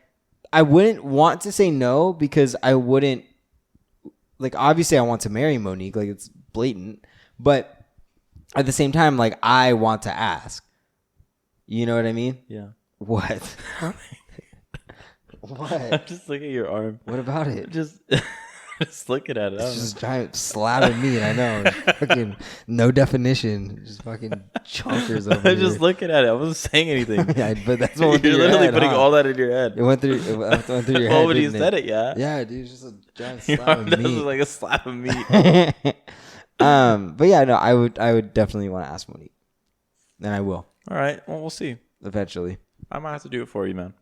I wouldn't want to say no because I wouldn't, like, obviously I want to marry Monique. Like, it's blatant. But at the same time, like, I want to ask. You know what I mean? Yeah. What? What? Just look at your arm. What about it? Just looking at it. It's just giant slapping me, and I know. Fucking no definition. Just fucking chonkers over I'm here. just looking at it. I wasn't saying anything. Yeah, but that's what went through You're your literally head, putting huh? all that in your head. It went through your head. Oh, but you didn't said it, yeah. Yeah, dude, it's just a giant Your slap arm of does meat. look like a slap of meat. But yeah, no, I would definitely want to ask Monique, and I will All right. Well, we'll see. eventually. I might have to do it for you, man.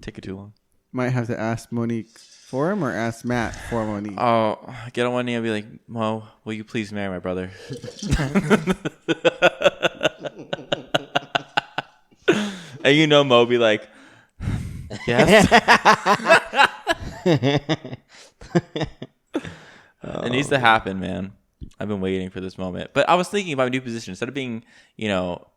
Take it too long. Might have to ask Monique for him or ask Matt for Monique. Oh, get on one knee and be like, Mo, will you please marry my brother? And you know Mo be like, yes. It needs to happen, man. I've been waiting for this moment. But I was thinking about a new position. Instead of being,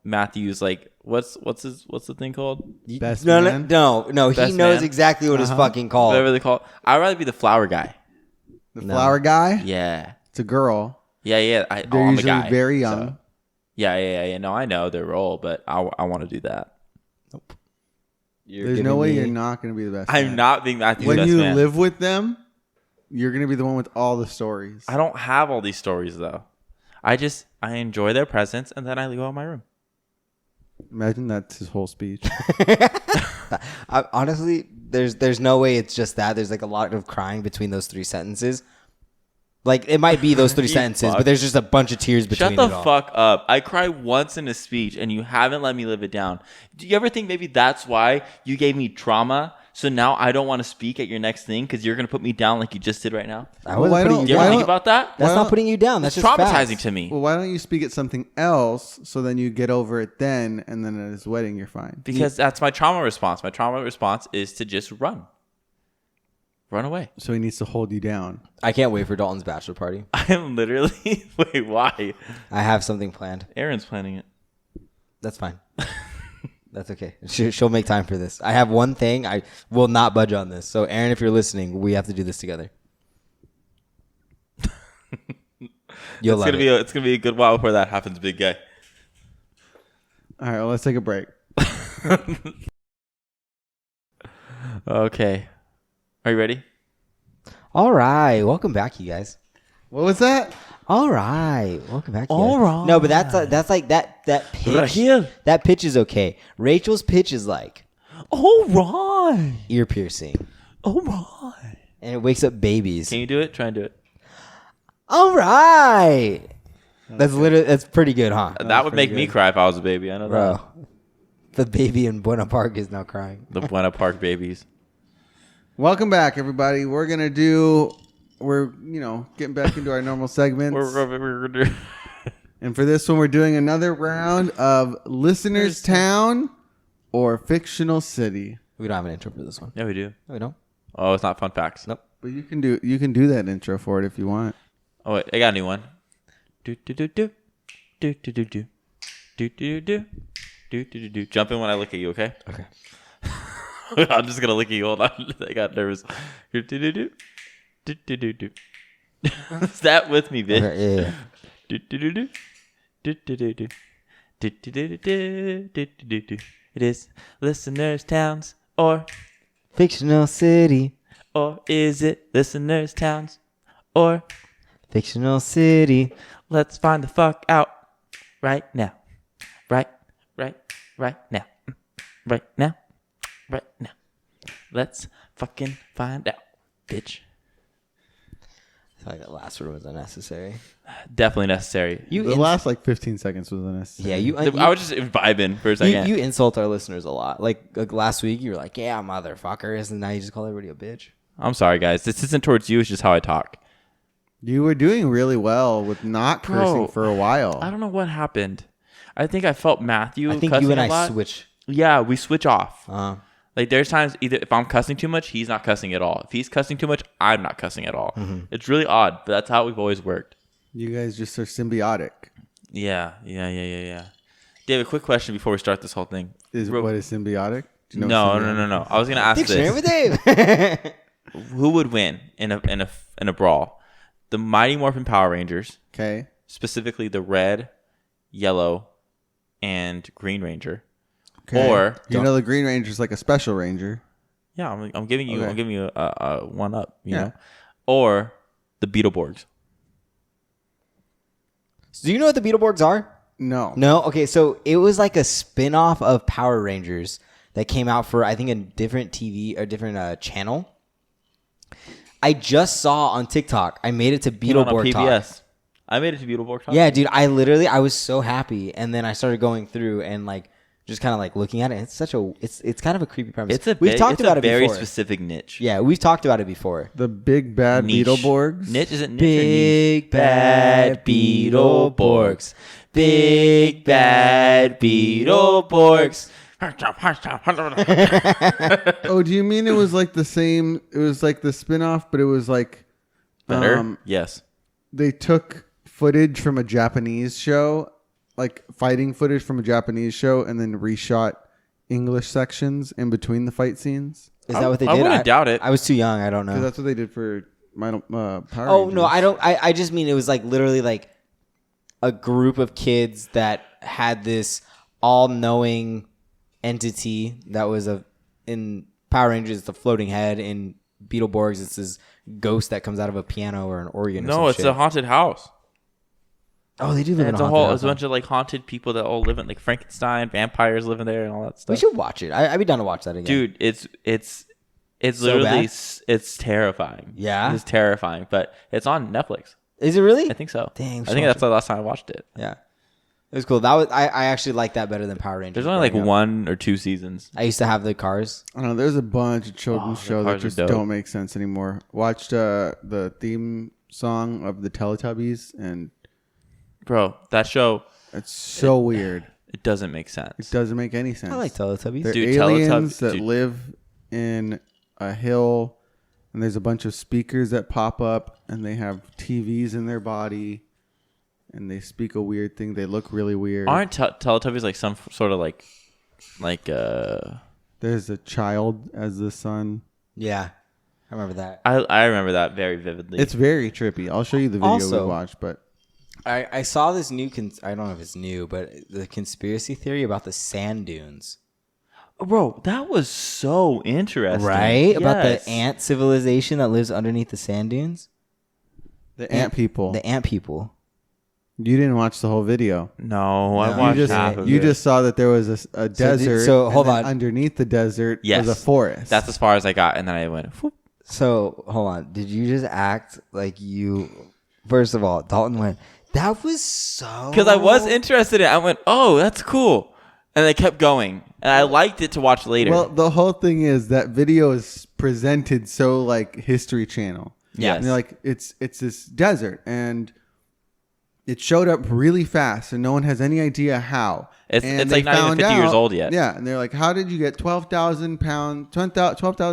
Matthew's like, what's the thing called? Best No, man? no. He Best knows man? exactly what it's fucking called. Whatever they call it. I'd rather be the flower guy. The flower guy? Yeah. It's a girl. Yeah. They're I'm a usually guy. very young. So. Yeah. No, I know their role, but I want to do that. Nope. There's no way you're not going to be the best I'm man. not being Matthew's When best you man. live with them, you're going to be the one with all the stories. I don't have all these stories though. I enjoy their presence and then I leave out my room. Imagine that's his whole speech. Honestly, there's no way it's just that. There's like a lot of crying between those three sentences. Like, it might be those three sentences, fuck. but there's just a bunch of tears between Shut the it all. fuck up. I cry once in a speech and you haven't let me live it down. Do you ever think maybe that's why you gave me trauma? So now I don't want to speak at your next thing because you're going to put me down like you just did right now? I wasn't Why putting don't- you You ever down. think about that? That's Why not don't- putting you down. That's It's just traumatizing facts. to me. Well, why don't you speak at something else so then you get over it then, and then at his wedding you're fine? Because that's my trauma response. My trauma response is to just run. Run away. So he needs to hold you down. I can't wait for Dalton's bachelor party. I am literally... Wait, why? I have something planned. Aaron's planning it. That's fine. That's okay. She'll make time for this. I have one thing. I will not budge on this. So, Aaron, if you're listening, we have to do this together. You'll love it. It's gonna be a good while before that happens, big guy. All right, well, let's take a break. Okay. Are you ready? All right, welcome back, you guys. What was that? All right, welcome back. You All guys. right. No, but that's like that pitch. Right here. That pitch is okay. Rachel's pitch is like All right. ear piercing, All right. and it wakes up babies. Can you do it? Try and do it. All right, that's pretty good, huh, That would make me cry if I was a baby. I know bro? that. The baby in Buena Park is now crying. The Buena Park babies. Welcome back, everybody. We're getting back into our normal segments. We're gonna do. And for this one, we're doing another round of Listener's Town or Fictional City. We don't have an intro for this one. Yeah, we do. No, we don't. Oh, it's not fun facts. Nope. But you can do that intro for it if you want. Oh wait, I got a new one. Do do do do do do do do do do do do do do. Jump in when I look at you, okay? Okay. I'm just gonna look at you. Hold on. I got nervous. Do do do do do do do do. Stop with me, bitch. Okay, yeah. Do do do do do do do do do do do do do do do. It is listeners' towns or Fictional city. or is it listeners' towns or Fictional city. let's find the fuck out right now. Right now. Right now. Right now. Let's fucking find out, bitch. I feel like that last word was unnecessary. Definitely necessary. You The last 15 seconds was unnecessary. yeah, you I was just vibing for a second. you insult our listeners a lot. Like last week, you were like, "Yeah, motherfuckers," and now you just call everybody a bitch. I'm sorry, guys. This isn't towards you. It's just how I talk. You were doing really well with not cursing Bro, for a while. I don't know what happened. I think I felt Matthew I think cussing you and a I lot. switch. Yeah, we switch off. Like There's times either if I'm cussing too much, he's not cussing at all. If he's cussing too much, I'm not cussing at all. It's really odd, but that's how we've always worked. You guys just are symbiotic. Yeah. David, quick question before we start this whole thing. What is symbiotic? Do you know what symbiotic No. I was gonna ask Dictionary this: with Dave. who would win in a brawl? The Mighty Morphin Power Rangers, Okay. specifically the red, yellow, and green Ranger, Okay. or you know the Green Ranger's like a special ranger. yeah, I'm giving you Okay. a one up, you Yeah. know, or the Beetleborgs. Do you know what the Beetleborgs are? No. No. Okay, so it was like a spin-off of Power Rangers that came out for I think a different TV or different channel. I just saw on TikTok. I made it to Came on Beetleborg Talk. PBS. I made it to Beetleborg Talk. Yeah, dude. I was so happy, and then I started going through and like just kind of like looking at it. It's kind of a creepy premise. We've talked about it very before. specific niche. Yeah, we've talked about it before. The big bad Niche. Beetleborgs. Niche isn't niche Big bad Beetleborgs. Big bad Beetleborgs. Oh, do you mean it was like the same? It was like the spin-off, but it was like Better? Yes. they took footage from a Japanese show, like fighting footage from a Japanese show, and then reshot English sections in between the fight scenes. Is that what they I did? wouldn't doubt it. I was too young. I don't know. Because that's what they did for my Power Oh Rangers. no, I don't. I just mean it was like literally like a group of kids that had this all-knowing entity that was in Power Rangers. It's a floating head. In Beetleborgs, it's this ghost that comes out of a piano or an organ. Or No, some it's shit. a haunted house. Oh, they do live And in it's a a haunted whole. house, It's a bunch of like haunted people that all live in like Frankenstein, vampires living there, and all that stuff. We should watch it. I'd be down to watch that again. Dude, it's So literally bad? it's terrifying. Yeah? It's terrifying, but it's on Netflix. Is it really? I think so. Dang, I think that's the last time I watched it. Yeah, it was cool. That was I actually like that better than Power Rangers. There's only like growing up. 1 or 2 seasons. I used to have the cars. I don't know. There's a bunch of children's the shows that cars are just dope. don't make sense anymore. Watched the theme song of the Teletubbies, and Bro, that show, it's so weird. it doesn't make sense. It doesn't make any sense. I like Teletubbies. They're Dude, aliens Teletubbies- that dude. live in a hill, and there's a bunch of speakers that pop up, and they have TVs in their body, and they speak a weird thing. They look really weird. Aren't Teletubbies like some sort of like There's a child as the son. Yeah, I remember that. I remember that very vividly. It's very trippy. I'll show you the video Also- we watched, but I saw this new. I don't know if it's new, but the conspiracy theory about the sand dunes. Bro, that was so interesting. Right? About Yes. the ant civilization that lives underneath the sand dunes? The ant people. The ant people. You didn't watch the whole video. No, I No. watched half of You it. just saw that there was a desert. so hold and then on. Underneath the desert Yes. was a forest. That's as far as I got, and then I went. Whoop. So, hold on. Did you just act like you... First of all, Dalton went, that was so... Because I was interested in it. I went, oh, that's cool. And I kept going. And I liked it to watch later. Well, the whole thing is that video is presented so like History Channel. Yes. And they're like, it's this desert, and it showed up really fast, and no one has any idea how. It's And like they not even found 50 years old yet. Yeah, and they're like, how did you get 12,000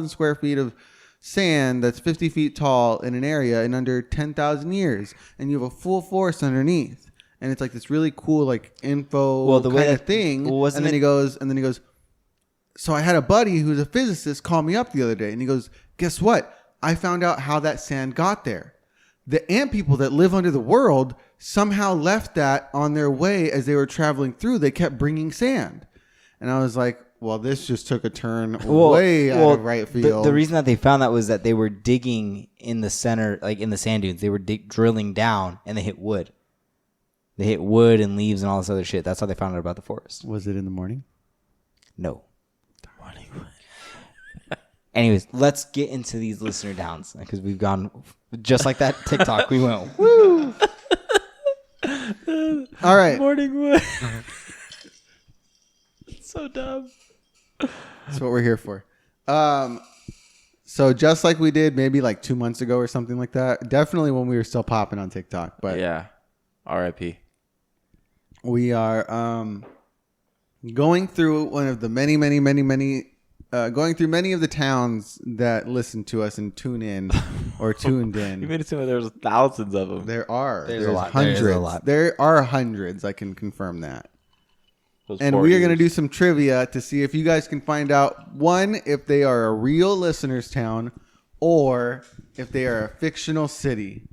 square feet of sand that's 50 feet tall in an area in under 10,000 years, and you have a full forest underneath? And it's like this really cool like info the way kind of that- thing. wasn't And then it- he goes, so I had a buddy who's a physicist call me up the other day, and he goes, guess what? I found out how that sand got there. The ant people that live under the world somehow left that on their way as they were traveling through. They kept bringing sand. And I was like, well, this just took a turn way out of right field. The reason that they found that was that they were digging in the center, like in the sand dunes. They were drilling down, and they hit wood. They hit wood and leaves and all this other shit. That's how they found out about the forest. Was it in the morning? No. Anyways, let's get into these listener downs because we've gone just like that TikTok. We went, woo. All right. Morning wood. It's so dumb. That's what we're here for. So just like we did maybe like 2 months ago or something like that, definitely when we were still popping on TikTok, but Yeah. R.I.P. we are going through one of the many going through many of the towns that listen to us and tune in or tuned You in. made it seem like there was thousands of them. There's a lot. hundreds. There is a lot. There are hundreds. I can confirm that. Those And poor we are going to ears. do some trivia to see if you guys can find out, one, if they are a real listener's town, or if they are a fictional city.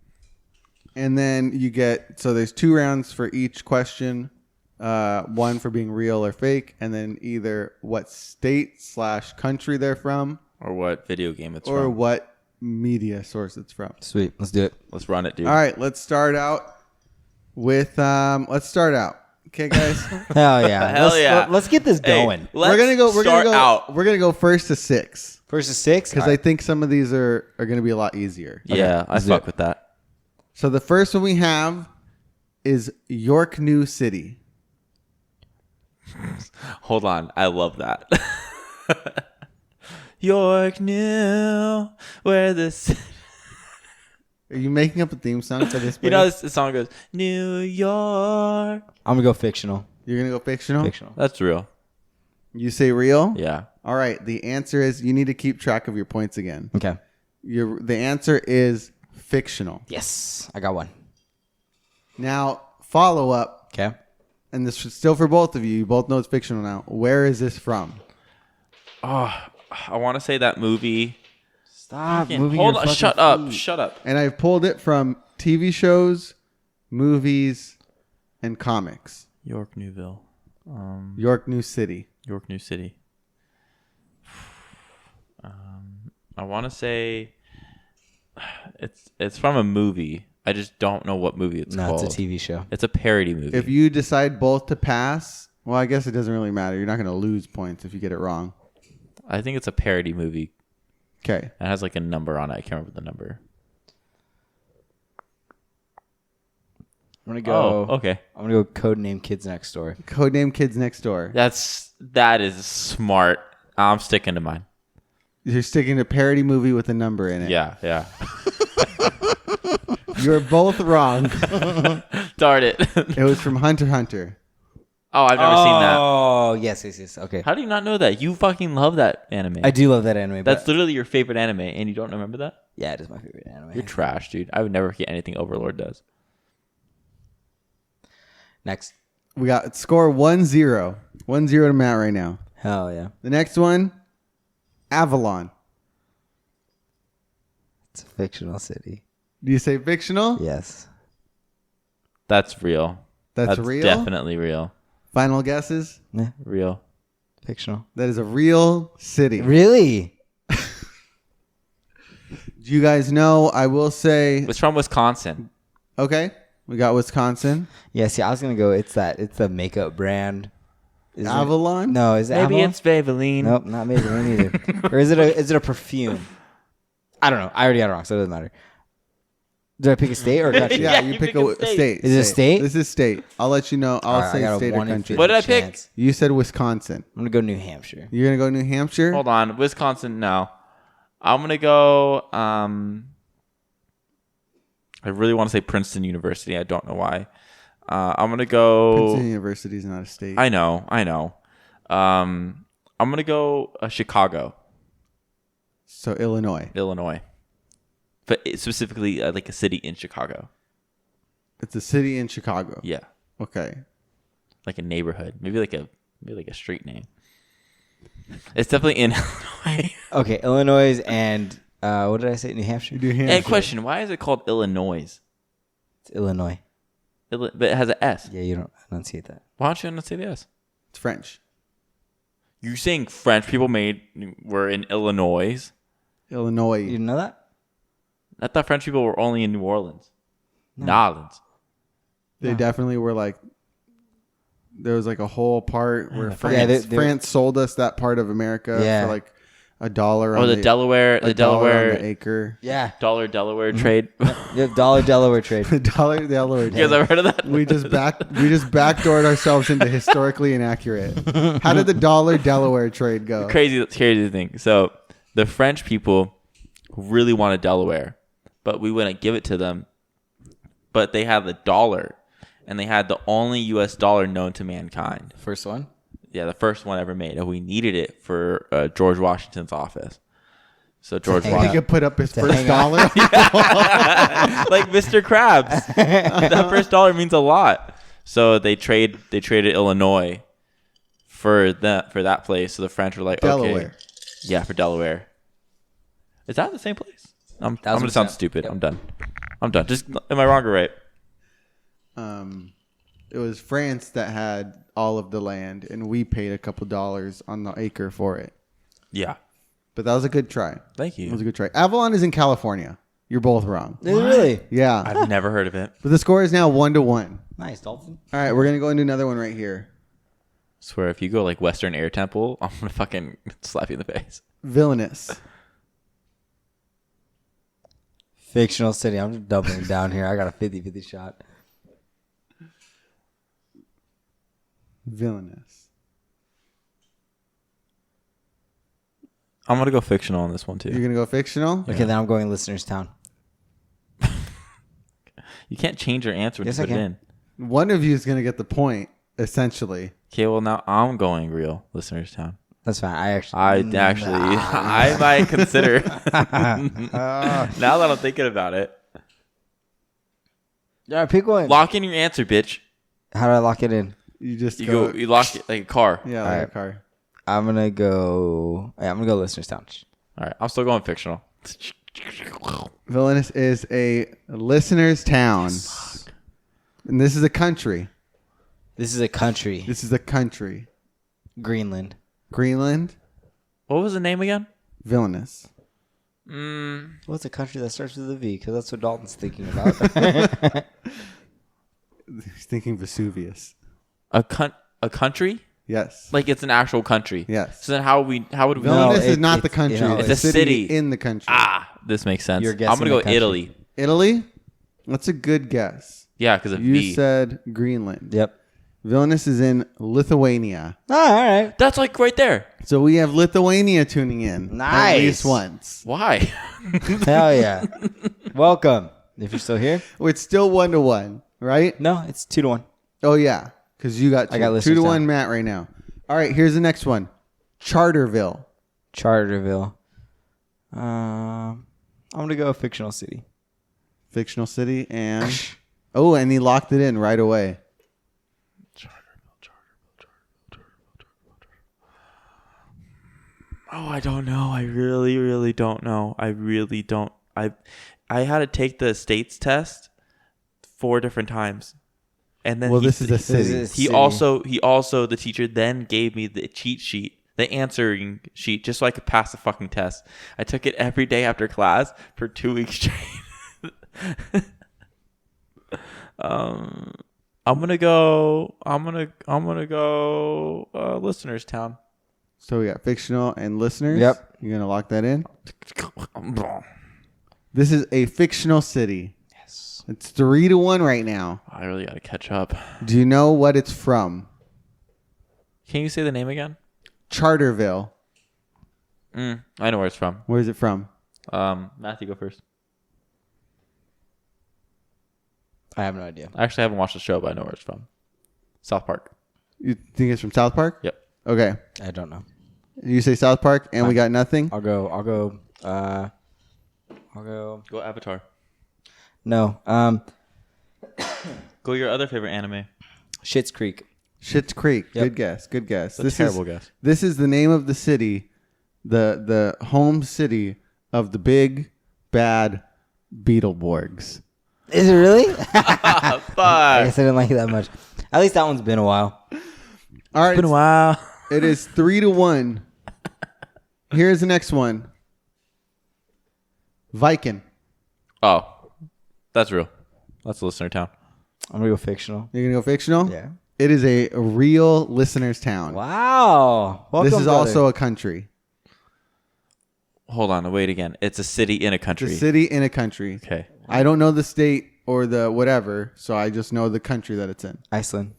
And then you get, so there's 2 rounds for each question. One for being real or fake, and then either what state/country they're from, Or what video game it's or from. what media source it's from. Sweet. Let's do it. Let's run it, dude. All right, let's start out with, Okay, guys. Hell yeah. Hell yeah. Let's get this Hey, going. let's we're start out. gonna go first to 6. First to 6. Because I think some of these are going to be a lot easier. Yeah, I let's do fuck it. with that. So the first one we have is York New City. Hold on. I love that. York New, where this... Are you making up a theme song for this? You know, place? this song goes, New York. I'm going to go fictional. You're going to go fictional? Fictional. That's real. You say real? Yeah. All right. The answer is you need to keep track of your points again. Okay. The answer is fictional. Yes. I got one. Now, follow up, Okay. and this is still for both of you. You both know it's fictional now. Where is this from? Oh, I want to say that movie. Stop Fucking- moving hold your on. fucking Shut up. feet. Shut up. And I've pulled it from TV shows, movies, and comics. York Newville. York New City. York New City. I want to say it's from a movie. I just don't know what movie it's No, called. it's a TV show. It's a parody movie. If you decide both to pass, well, I guess it doesn't really matter. You're not going to lose points if you get it wrong. I think it's a parody movie. Okay. It has like a number on it. I can't remember the number. I'm going to go. Oh, okay. I'm going to go Codename Kids Next Door. Codename Kids Next Door. That is smart. I'm sticking to mine. You're sticking to parody movie with a number in it. Yeah, yeah. You're both wrong. Darn it. It was from Hunter x Hunter. Oh, I've never seen that. Oh, yes. Okay. How do you not know that? You fucking love that anime. I do love that anime. That's But literally your favorite anime, and you don't remember that? yeah, it is my favorite anime. You're trash, dude. I would never get anything Overlord does. Next. We got score 1-0. 1-0 to Matt right now. Hell yeah. The next one, Avalon. It's a fictional city. Do you say fictional? Yes. That's real. That's real? Definitely real. Final guesses? Yeah, Real. fictional. That is a real city. Really? Do you guys know? I will say. It's from Wisconsin. Okay. We got Wisconsin. Yeah. See, I was gonna go. It's the makeup brand. Is it- Avalon? No, is it Maybe Avalon? it's Maybelline. Nope, not Maybelline either. Or is it a perfume? I don't know. I already got it wrong, so it doesn't matter. Did I pick a state or country? Yeah, Yeah, you you pick pick a a state. state. Is it a state? This is state. I'll let you know. I'll All right, I say got a state or 1 in country. 50 What did I pick? chance. You said Wisconsin. I'm gonna go New Hampshire. You're going to go New Hampshire? Hold on. Wisconsin, no. I'm going to go... I really want to say Princeton University. I don't know why. I'm going to go... Princeton University is not a state. I know. I'm going to go Chicago, So Illinois. Illinois. But specifically like a city in Chicago. It's a city in Chicago. Yeah. Okay. Like a neighborhood. Maybe like a street name. It's definitely in Illinois. Okay, Illinois and what did I say? New Hampshire. New Hampshire. And question, why is it called Illinois? It's Illinois. But it has an S. Yeah, you don't enunciate that. Why don't you not say the S? It's French. You saying French people were in Illinois? Illinois. You didn't know that? I thought French people were only in New Orleans. New Orleans. They definitely were like, there was like a whole part where Yeah, France sold us that part of America Yeah. for like $1 Oh, on the Delaware, $1 on the acre. Yeah. Dollar Delaware Trade. Yep, Dollar Delaware Trade. The $1 Delaware. You guys ever heard of that? We just backdoored ourselves into historically inaccurate. How did the $1 Delaware trade go? crazy thing. So the French people really wanted Delaware, but we wouldn't give it to them. But they had the dollar, and they had the only U.S. dollar known to mankind. First one. Yeah, the first one ever made, and we needed it for George Washington's office. So George hang He Washington, could put up his first hang dollar. like Mr. Krabs, that first dollar means a lot. So they traded Illinois for that place. So the French were like, Delaware. okay, yeah, for Delaware. Is that the same place? I'm gonna sound stupid. Yep. I'm done. Just am I wrong or right? It was France that had all of the land, and we paid a couple dollars on the acre for it. Yeah. But that was a good try. Thank It was you. a good try. Avalon is in California. You're both wrong. Is it really? Yeah. I've never heard of it. But the score is now 1-1. Nice, Dalton. All right, we're going to go into another one right here. Swear, if you go like Western Air Temple, I'm gonna fucking slap you in the face. Villainous. Fictional city. I'm just doubling down here. I got a 50-50 shot. Villainous. I'm gonna go fictional on this one You're too. going to go fictional? Okay, then I'm going listeners town. You can't change your answer when Yes, you I put it can. in. One of you is going to get the point, essentially. Okay, well now I'm going real listeners town. That's fine. I might consider. Now that I'm thinking about it, Yeah, pick one. lock in your answer, bitch. How do I lock it in? You just You lock it like a car. Yeah, All like right. a car. I'm gonna go listeners town. All right, I'm still going fictional. Villainous is a listener's town. And this is a country. This is a country. This is a country. Greenland. Greenland. What was the name again? Villainous. What's a country that starts with a V? Because that's what Dalton's thinking about. He's thinking Vesuvius. A country? Yes. Like it's an actual country. Yes. So then how would we No, Villainous is not the it's- country. you know, it's it's a a city city. in the country. this makes sense. You're I'm guessing gonna the go country. Italy. Italy? That's a good guess. Yeah, because of You V. said Greenland. Yep. Villainous is in Lithuania. Oh, all right. That's like right there. So we have Lithuania tuning in. Nice. At least once. Why? Hell yeah. Welcome. If you're still here. It's still 1-1, right? No, it's 2-1. Oh, yeah. Because you got two. I got 2 listeners to 1 down. Matt right now. All right, here's the next one. Charterville. Charterville. I'm gonna go fictional city. Fictional city. And oh, and he locked it in right away. Oh, I don't know. I really, really don't know. I really don't. I had to take the states test 4 different times. And then Well, this is a city. He also the teacher then gave me the cheat sheet, the answering sheet, just so I could pass the fucking test. I took it every day after class for 2 weeks straight. I'm gonna go listeners town. So we got fictional and listeners. Yep. You're gonna lock that in. This is a fictional city. Yes. It's 3-1 right now. I really gotta catch up. Do you know what it's from? Can you say the name again? Charterville. I know where it's from. Where is it from? Matthew, go first. I have no idea. I actually haven't watched the show, but I know where it's from. South Park. You think it's from South Park? Yep. Okay. I don't know. You say South Park, and we got nothing. I'll go. Go Avatar. No. Go your other favorite anime. Schitt's Creek. Schitt's Creek. Yep. Good guess. Good guess. That's a terrible guess. This is the name of the city, the home city of the big bad Beetleborgs. Is it really? I Fuck. guess I didn't like it that much. At least that one's been a while. All right. It's been a while. It is 3-1. Here's the next one. Viking. Oh, that's real. That's a listener town. I'm gonna go fictional. You're gonna go fictional? Yeah. It is a real listener's town. Wow. Welcome, This is brother. also a country. Hold on, wait again. It's a city in a It's country. a city in a country. Okay. I don't know the state or the whatever, so I just know the country that it's in. Iceland.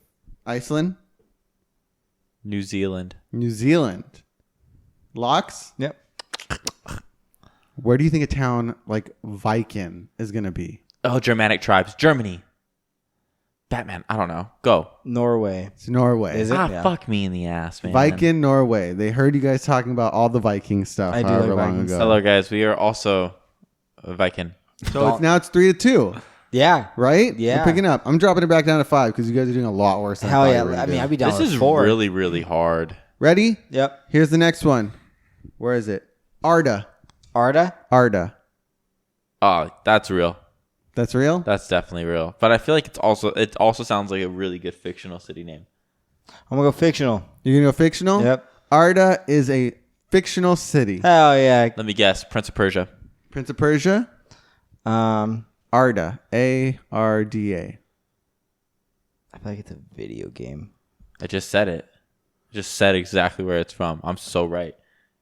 Iceland, New Zealand. New Zealand. Locks? Yep. Where do you think a town like Viking is going to be? Oh, Germanic tribes. Germany. Batman. I don't know. Go. Norway. It's Norway. Is it? Yeah. Fuck me in the ass, man. Viking, Norway. They heard you guys talking about all the Viking stuff I do however like long Vikings. ago. Hello, guys. We are also a Viking. So now it's 3-2, Yeah. right? Yeah. We're picking up. I'm dropping it back down to 5 because you guys are doing a lot worse than Hell I thought yeah. you were gonna I mean, do. I'd be down This with is 4. really, really hard. Ready? Yep. Here's the next one. Where is it? Arda. Arda. Arda. Oh, that's real. That's real? That's definitely real. But I feel like it also sounds like a really good fictional city name. I'm gonna go fictional. You're going to go fictional? Yep. Arda is a fictional city. Hell yeah. Let me guess. Prince of Persia. Prince of Persia? Um, Arda. A-R-D-A. I feel like it's a video game. I just said it. I just said exactly where it's from. I'm so right.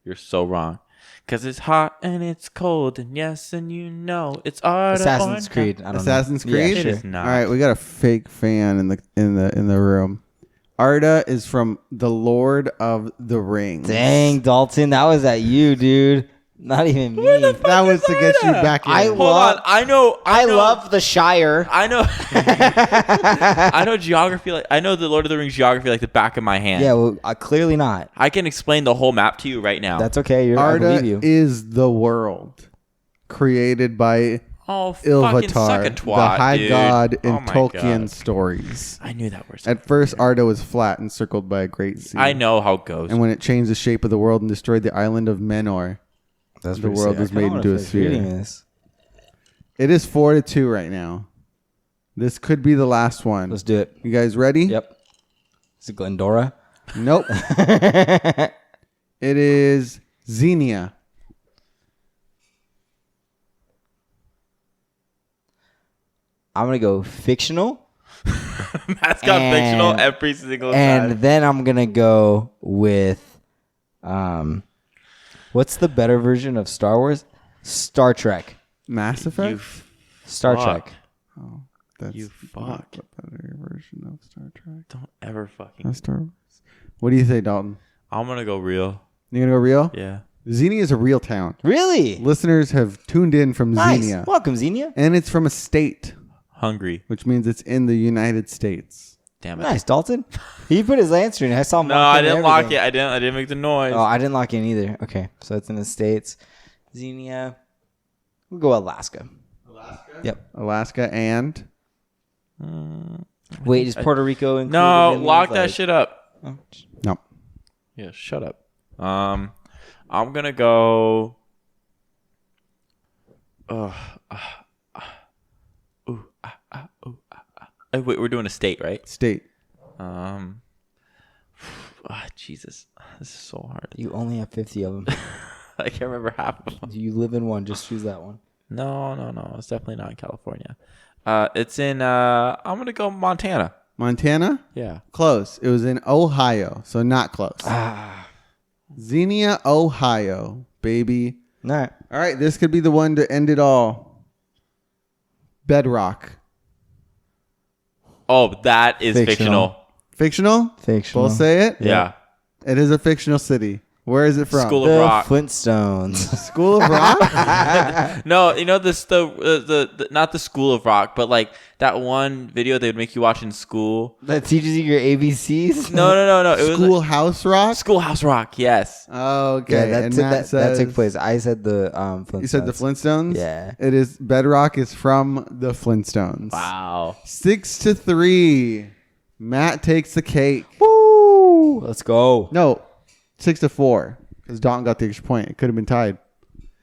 You're so wrong. Because it's hot and it's cold. And yes, and you know it's art. Assassin's Creed. I don't Assassin's know. Creed? Yeah, It sure. is not. All right, we got a fake fan in the room. Arda is from The Lord of the Rings. Dang, Dalton, that was at you, dude. Not even me. That was to get you back in. Hold on. I know. I love the Shire. I know. I know geography. I know the Lord of the Rings geography like the back of my hand. Yeah, well, clearly not. I can explain the whole map to you right now. That's okay. I Arda believe you. is the world created by oh, fucking suck a Ilvatar, twat, the high dude. god in Oh my Tolkien God. stories. I knew that word. At first, Arda was flat, encircled by a great sea. I know how it goes. And when it changed the shape of the world and destroyed the island of Menor, That's the pretty world sick. was I kinda made wanna into a finish sphere. reading this. It is 4-2 right now. This could be the last one. Let's do it. You guys ready? Yep. Is it Glendora? Nope. It is Xenia. I'm gonna go fictional, Matt's got And- fictional every single and time. then I'm gonna go with, what's the better version of Star Wars? Star Trek. Mass Effect? You Star fuck. Trek. Oh, that's You not fuck. the better version of Star Trek. Don't ever fucking. That's Star Wars. What do you say, Dalton? I'm gonna go real. You gonna go real? Yeah. Xenia is a real town. Really? Listeners have tuned in from Nice. Xenia. Welcome, Xenia. And it's from a state, Hungry. which means it's in the United States. Damn it. Nice, Dalton. He put his answer in. I saw him. No, lock I in didn't and lock everything. it. I didn't make the noise. Oh, I didn't lock in either. Okay, so it's in the States. Xenia. We'll go Alaska. Yep. Alaska and Wait, is Puerto Rico included? No, in lock these? that Like- shit up. Oh, no. Yeah, shut up. I'm gonna go. Wait, we're doing a state, right? State. Jesus, this is so hard. You only have 50 of them. I can't remember half of them. You live in one. Just choose that one. No. It's definitely not in California. It's in. I'm gonna go Montana. Montana? Yeah. Close. It was in Ohio, so not close. Xenia, Ohio, baby. All right. All right, this could be the one to end it all. Bedrock. Oh, that is fictional. Fictional? Fictional. We'll say it? Yeah. It is a fictional city. Where is it from? School of The Rock. Flintstones. School of Rock? No, you know this the not the School of Rock, but like that one video they would make you watch in school. That teaches you your ABCs? No. It was Schoolhouse Rock? Schoolhouse Rock. Yes. Okay. Yeah, and that says, took place. I said the Flintstones. You said the Flintstones? Yeah. It is Bedrock is from the Flintstones. Wow. 6-3. Matt takes the cake. Woo! Let's go. No, 6-4. Because Dalton got the extra point. It could have been tied.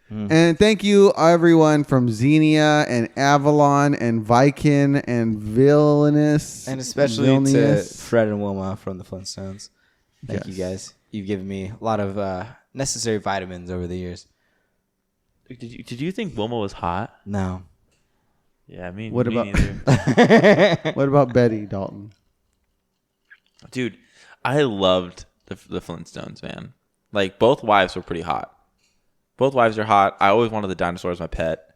And thank you, everyone from Xenia and Avalon and Viking and Villainous. And especially to Vilnius. Fred and Wilma from the Flintstones. Thank you Yes. guys. You've given me a lot of necessary vitamins over the years. Did you think Wilma was hot? No. Yeah, me What about- neither. What about Betty, Dalton? Dude, I loved the Flintstones, man. Like, both wives were pretty hot. Both wives are hot. I always wanted the dinosaur as my pet.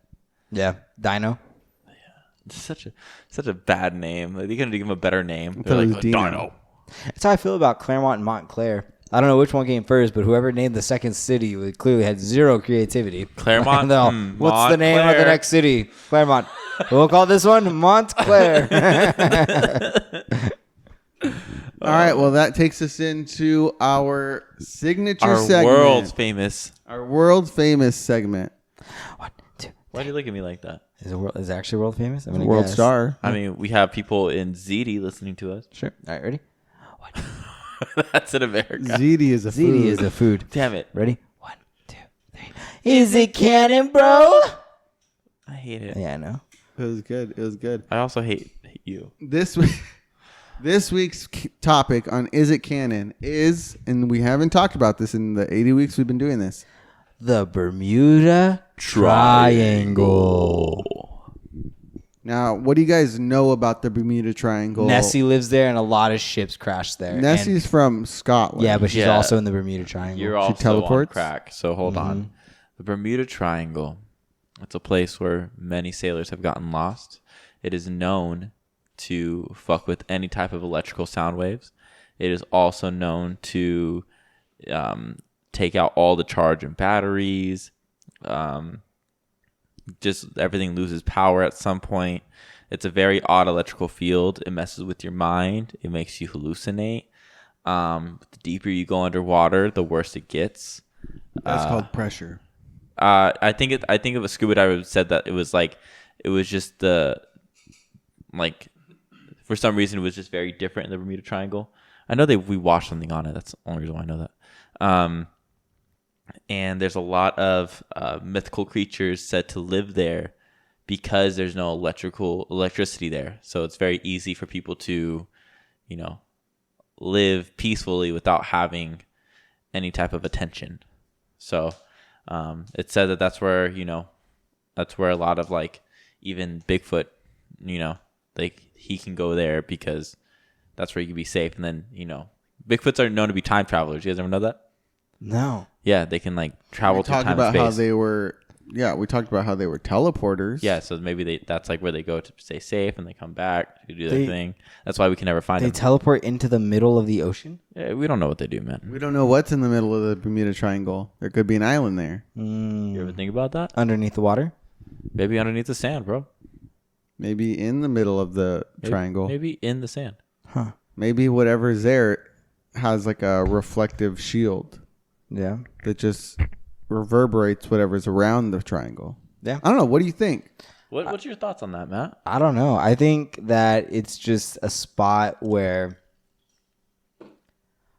Yeah. Dino. It's such a bad name. Like, they couldn't give him a better name. thought They're it like, was Dino. Dino. That's how I feel about Claremont and Montclair. I don't know which one came first, but whoever named the second city clearly had zero creativity. Claremont? No. What's the name of the Montclair. next city? Claremont. We'll call this one Montclair. All right, well, that takes us into our signature Our segment. world famous. Our world famous segment. 1, 2. Why do you look at me like that? Is it actually world famous? I'm gonna World guess. star. I mean, we have people in ZD listening to us. Sure. All right, ready? That's in America. Ziti is a food. ZD is a food. Damn it. Ready? 1, 2, 3. Is it canon, bro? I hate it. Yeah, I know. It was good. It was good. I also hate you. This week's topic on Is It Canon is, and we haven't talked about this in the 80 weeks we've been doing this, The Bermuda Triangle. Now, what do you guys know about the Bermuda Triangle? Nessie lives there, and a lot of ships crash there. Nessie's from Scotland. Yeah, but she's Yeah. also in the Bermuda Triangle. You're also teleports? on crack. So hold on. The Bermuda Triangle. It's a place where many sailors have gotten lost. It is known to fuck with any type of electrical sound waves. It is also known to take out all the charge and batteries. Just everything loses power at some point. It's a very odd electrical field. It messes with your mind. It makes you hallucinate. The deeper you go underwater, the worse it gets. That's called pressure. I think of a scuba diver said that it was just for some reason it was just very different in the Bermuda Triangle. I know we washed something on it. That's the only reason why I know that. And there's a lot of mythical creatures said to live there because there's no electricity there. So it's very easy for people to, live peacefully without having any type of attention. So it said that's where a lot of even Bigfoot, he can go there because that's where you can be safe. And then, Bigfoots are known to be time travelers. You guys ever know that? No. Yeah, they can travel through time and about space. how they were. Yeah, we talked about how they were teleporters. Yeah, so maybe that's where they go to stay safe, and they come back to do their thing. That's why we can never find They them. teleport into the middle of the ocean? Yeah, we don't know what they do, man. We don't know what's in the middle of the Bermuda Triangle. There could be an island there. You ever think about that? Underneath the water? Maybe underneath the sand, bro. Maybe in the middle of the triangle. Maybe in the sand. Huh. Maybe whatever's there has a reflective shield Yeah. that just reverberates whatever's around the triangle. Yeah. I don't know. What do you think? What's your thoughts on that, Matt? I don't know. I think that it's just a spot where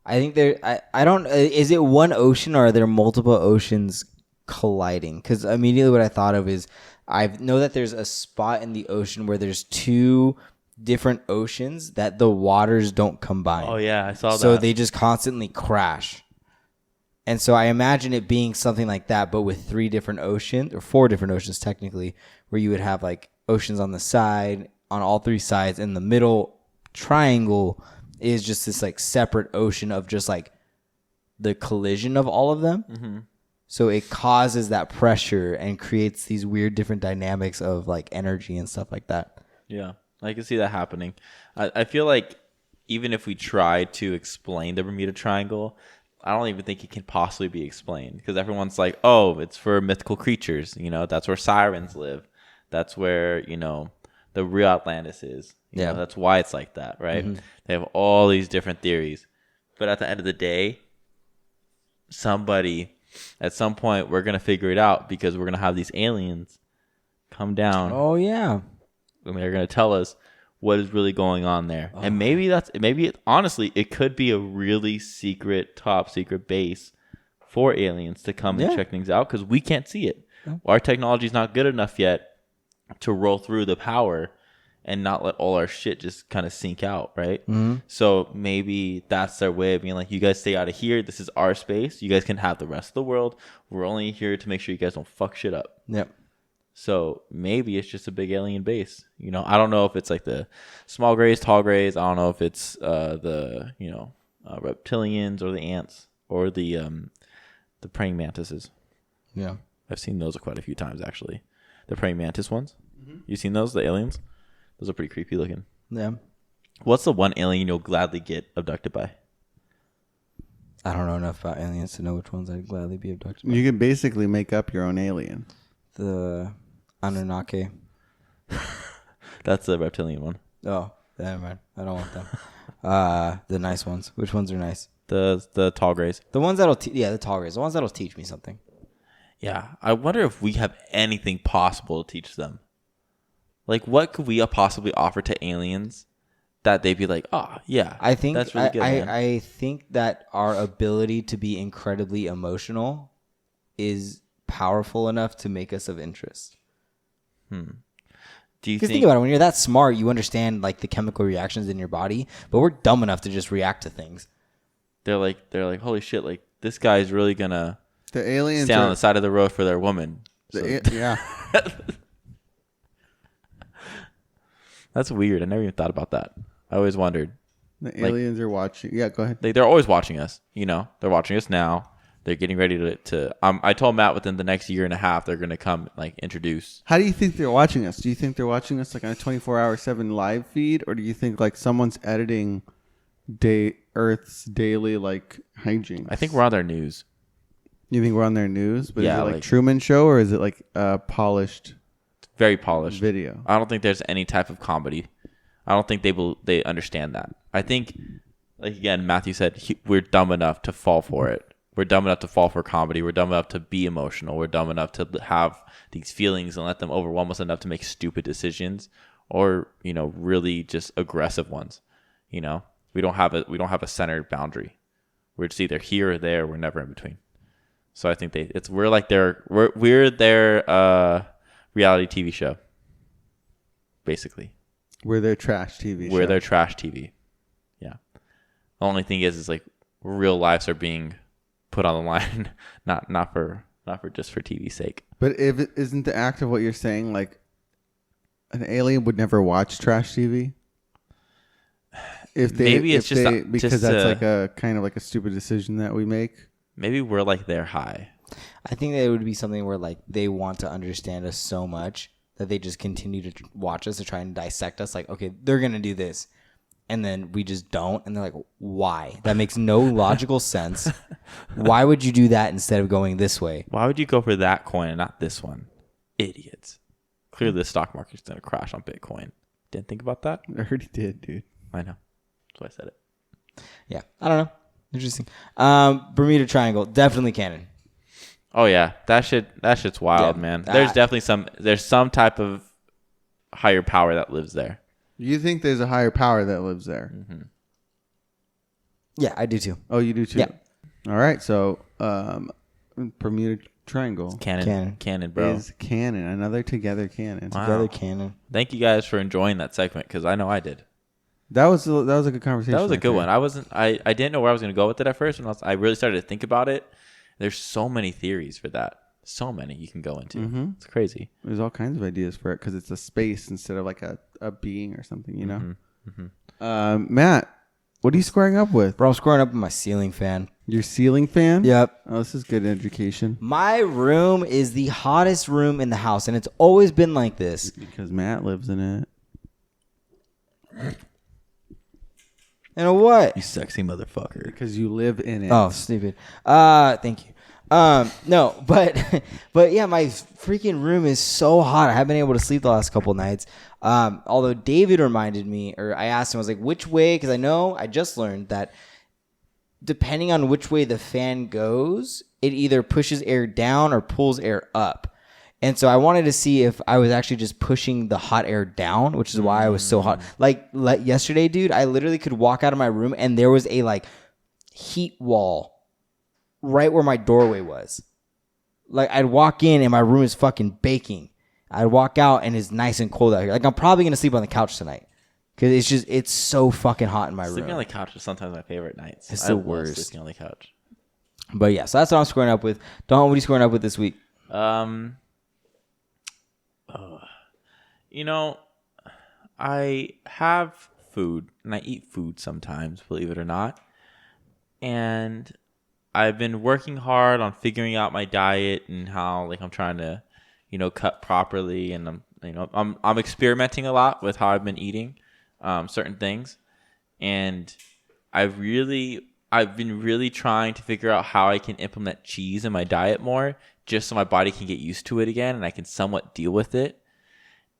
I think I don't. Is it one ocean or are there multiple oceans colliding? Because immediately what I thought of is I know that there's a spot in the ocean where there's two different oceans that the waters don't combine. Oh yeah, I saw that. So they just constantly crash. And so I imagine it being something like that, but with 3 different oceans, or 4 different oceans technically, where you would have like oceans on the side, on all 3 sides, and the middle triangle is just this like separate ocean of just like the collision of all of them. Mm-hmm. So it causes that pressure and creates these weird different dynamics of like energy and stuff like that. Yeah, I can see that happening. I feel like even if we try to explain the Bermuda Triangle, I don't even think it can possibly be explained, because everyone's like, oh, it's for mythical creatures. You know, that's where sirens live. That's where, you know, the real Atlantis is. You know, that's why it's like that, right? Mm-hmm. They have all these different theories. But at the end of the day, at some point, we're going to figure it out, because we're going to have these aliens come down. Oh, yeah. And they're going to tell us what is really going on there. Oh. And honestly, it could be a really top secret base for aliens to come and check things out, because we can't see it. Yeah. Our technology is not good enough yet to roll through the power and not let all our shit just kind of sink out, right? Mm-hmm. So maybe that's their way of being like, you guys stay out of here. This is our space. You guys can have the rest of the world. We're only here to make sure you guys don't fuck shit up. Yep. So maybe it's just a big alien base. You know, I don't know if it's like the small grays, tall grays. I don't know if it's the reptilians or the ants or the praying mantises. Yeah, I've seen those quite a few times actually. The praying mantis ones. Mm-hmm. You seen those? The aliens. Those are pretty creepy looking. Yeah. What's the one alien you'll gladly get abducted by? I don't know enough about aliens to know which ones I'd gladly be abducted by. You can basically make up your own alien. The Anunnaki. That's the reptilian one. Oh, never mind. I don't want them. The nice ones. Which ones are nice? The tall grays. The ones that'll the tall grays. The ones that'll teach me something. Yeah, I wonder if we have anything possible to teach them. Like, what could we possibly offer to aliens that they'd be like, oh, yeah, I think that's really good, man. I think that our ability to be incredibly emotional is powerful enough to make us of interest. Do you think about it, when you're that smart, you understand like the chemical reactions in your body, but we're dumb enough to just react to things. They're like, holy shit, like this guy's really gonna the aliens stand on the side of the road for their woman. Yeah. That's weird. I never even thought about that. I always wondered. The aliens are watching. Yeah, go ahead. They're always watching us. You know, they're watching us now. They're getting ready to I told Matt within the next year and a half, they're going to come like introduce. How do you think they're watching us? Do you think they're watching us like on a 24/7 live feed? Or do you think like someone's editing Earth's daily like hijinks? I think we're on their news. You think we're on their news? But yeah, is it like Truman Show, or is it like polished? Very polished video. I don't think there's any type of comedy. I don't think they understand that. I think, like again, Matthew said, we're dumb enough to fall for it. We're dumb enough to fall for comedy. We're dumb enough to be emotional. We're dumb enough to have these feelings and let them overwhelm us enough to make stupid decisions, or really just aggressive ones. We don't have a centered boundary. We're just either here or there. We're never in between. So I think we're their reality TV show, basically. We're their trash TV show. We're their trash TV. Yeah. The only thing is like real lives are being put on the line, not for just for TV's sake. But if it isn't the act of what you're saying, like an alien would never watch trash TV? Because that's like a kind of like a stupid decision that we make. Maybe we're like their high. I think that it would be something where like they want to understand us so much that they just continue to watch us to try and dissect us. Like, okay, they're going to do this. And then we just don't. And they're like, why? That makes no logical sense. Why would you do that instead of going this way? Why would you go for that coin and not this one? Idiots. Clearly the stock market's going to crash on Bitcoin. Didn't think about that? I heard he did, dude. I know. That's why I said it. Yeah. I don't know. Interesting. Bermuda Triangle. Definitely canon. Oh yeah, that shit's wild, man. There's definitely there's some type of higher power that lives there. You think there's a higher power that lives there? Mm-hmm. Yeah, I do too. Oh, you do too? Yeah. All right, so Bermuda Triangle. Canon, bro. Is canon. Another together canon. Wow. Together canon. Thank you guys for enjoying that segment because I know I did. That was a good conversation. That was a right good there. one. I didn't know where I was going to go with it at first, and I really started to think about it. There's so many theories for that. So many you can go into. Mm-hmm. It's crazy. There's all kinds of ideas for it because it's a space instead of like a being or something, you know? Matt, what are you squaring up with? Bro, I'm scoring up with my ceiling fan. Your ceiling fan? Yep. Oh, this is good education. My room is the hottest room in the house, and it's always been like this. Because Matt lives in it. And what? You sexy motherfucker. Because you live in it. Oh, stupid. Thank you. No, but yeah, my freaking room is so hot. I haven't been able to sleep the last couple nights. Although David reminded me, or I asked him, I was like, which way? Because I just learned that depending on which way the fan goes, it either pushes air down or pulls air up. And so I wanted to see if I was actually just pushing the hot air down, which is why I was so hot. Like yesterday, dude, I literally could walk out of my room and there was a like heat wall right where my doorway was. Like I'd walk in and my room is fucking baking. I'd walk out and it's nice and cold out here. Like I'm probably going to sleep on the couch tonight because it's so fucking hot in my room. Sleeping on the couch is sometimes my favorite nights. It's I the love worst. Sleeping on the couch. But yeah, so that's what I'm scoring up with. Don, what are you scoring up with this week? You know, I have food and I eat food sometimes, believe it or not. And I've been working hard on figuring out my diet and how like I'm trying to, cut properly, and I'm experimenting a lot with how I've been eating certain things. And I've been really trying to figure out how I can implement cheese in my diet more, just so my body can get used to it again and I can somewhat deal with it.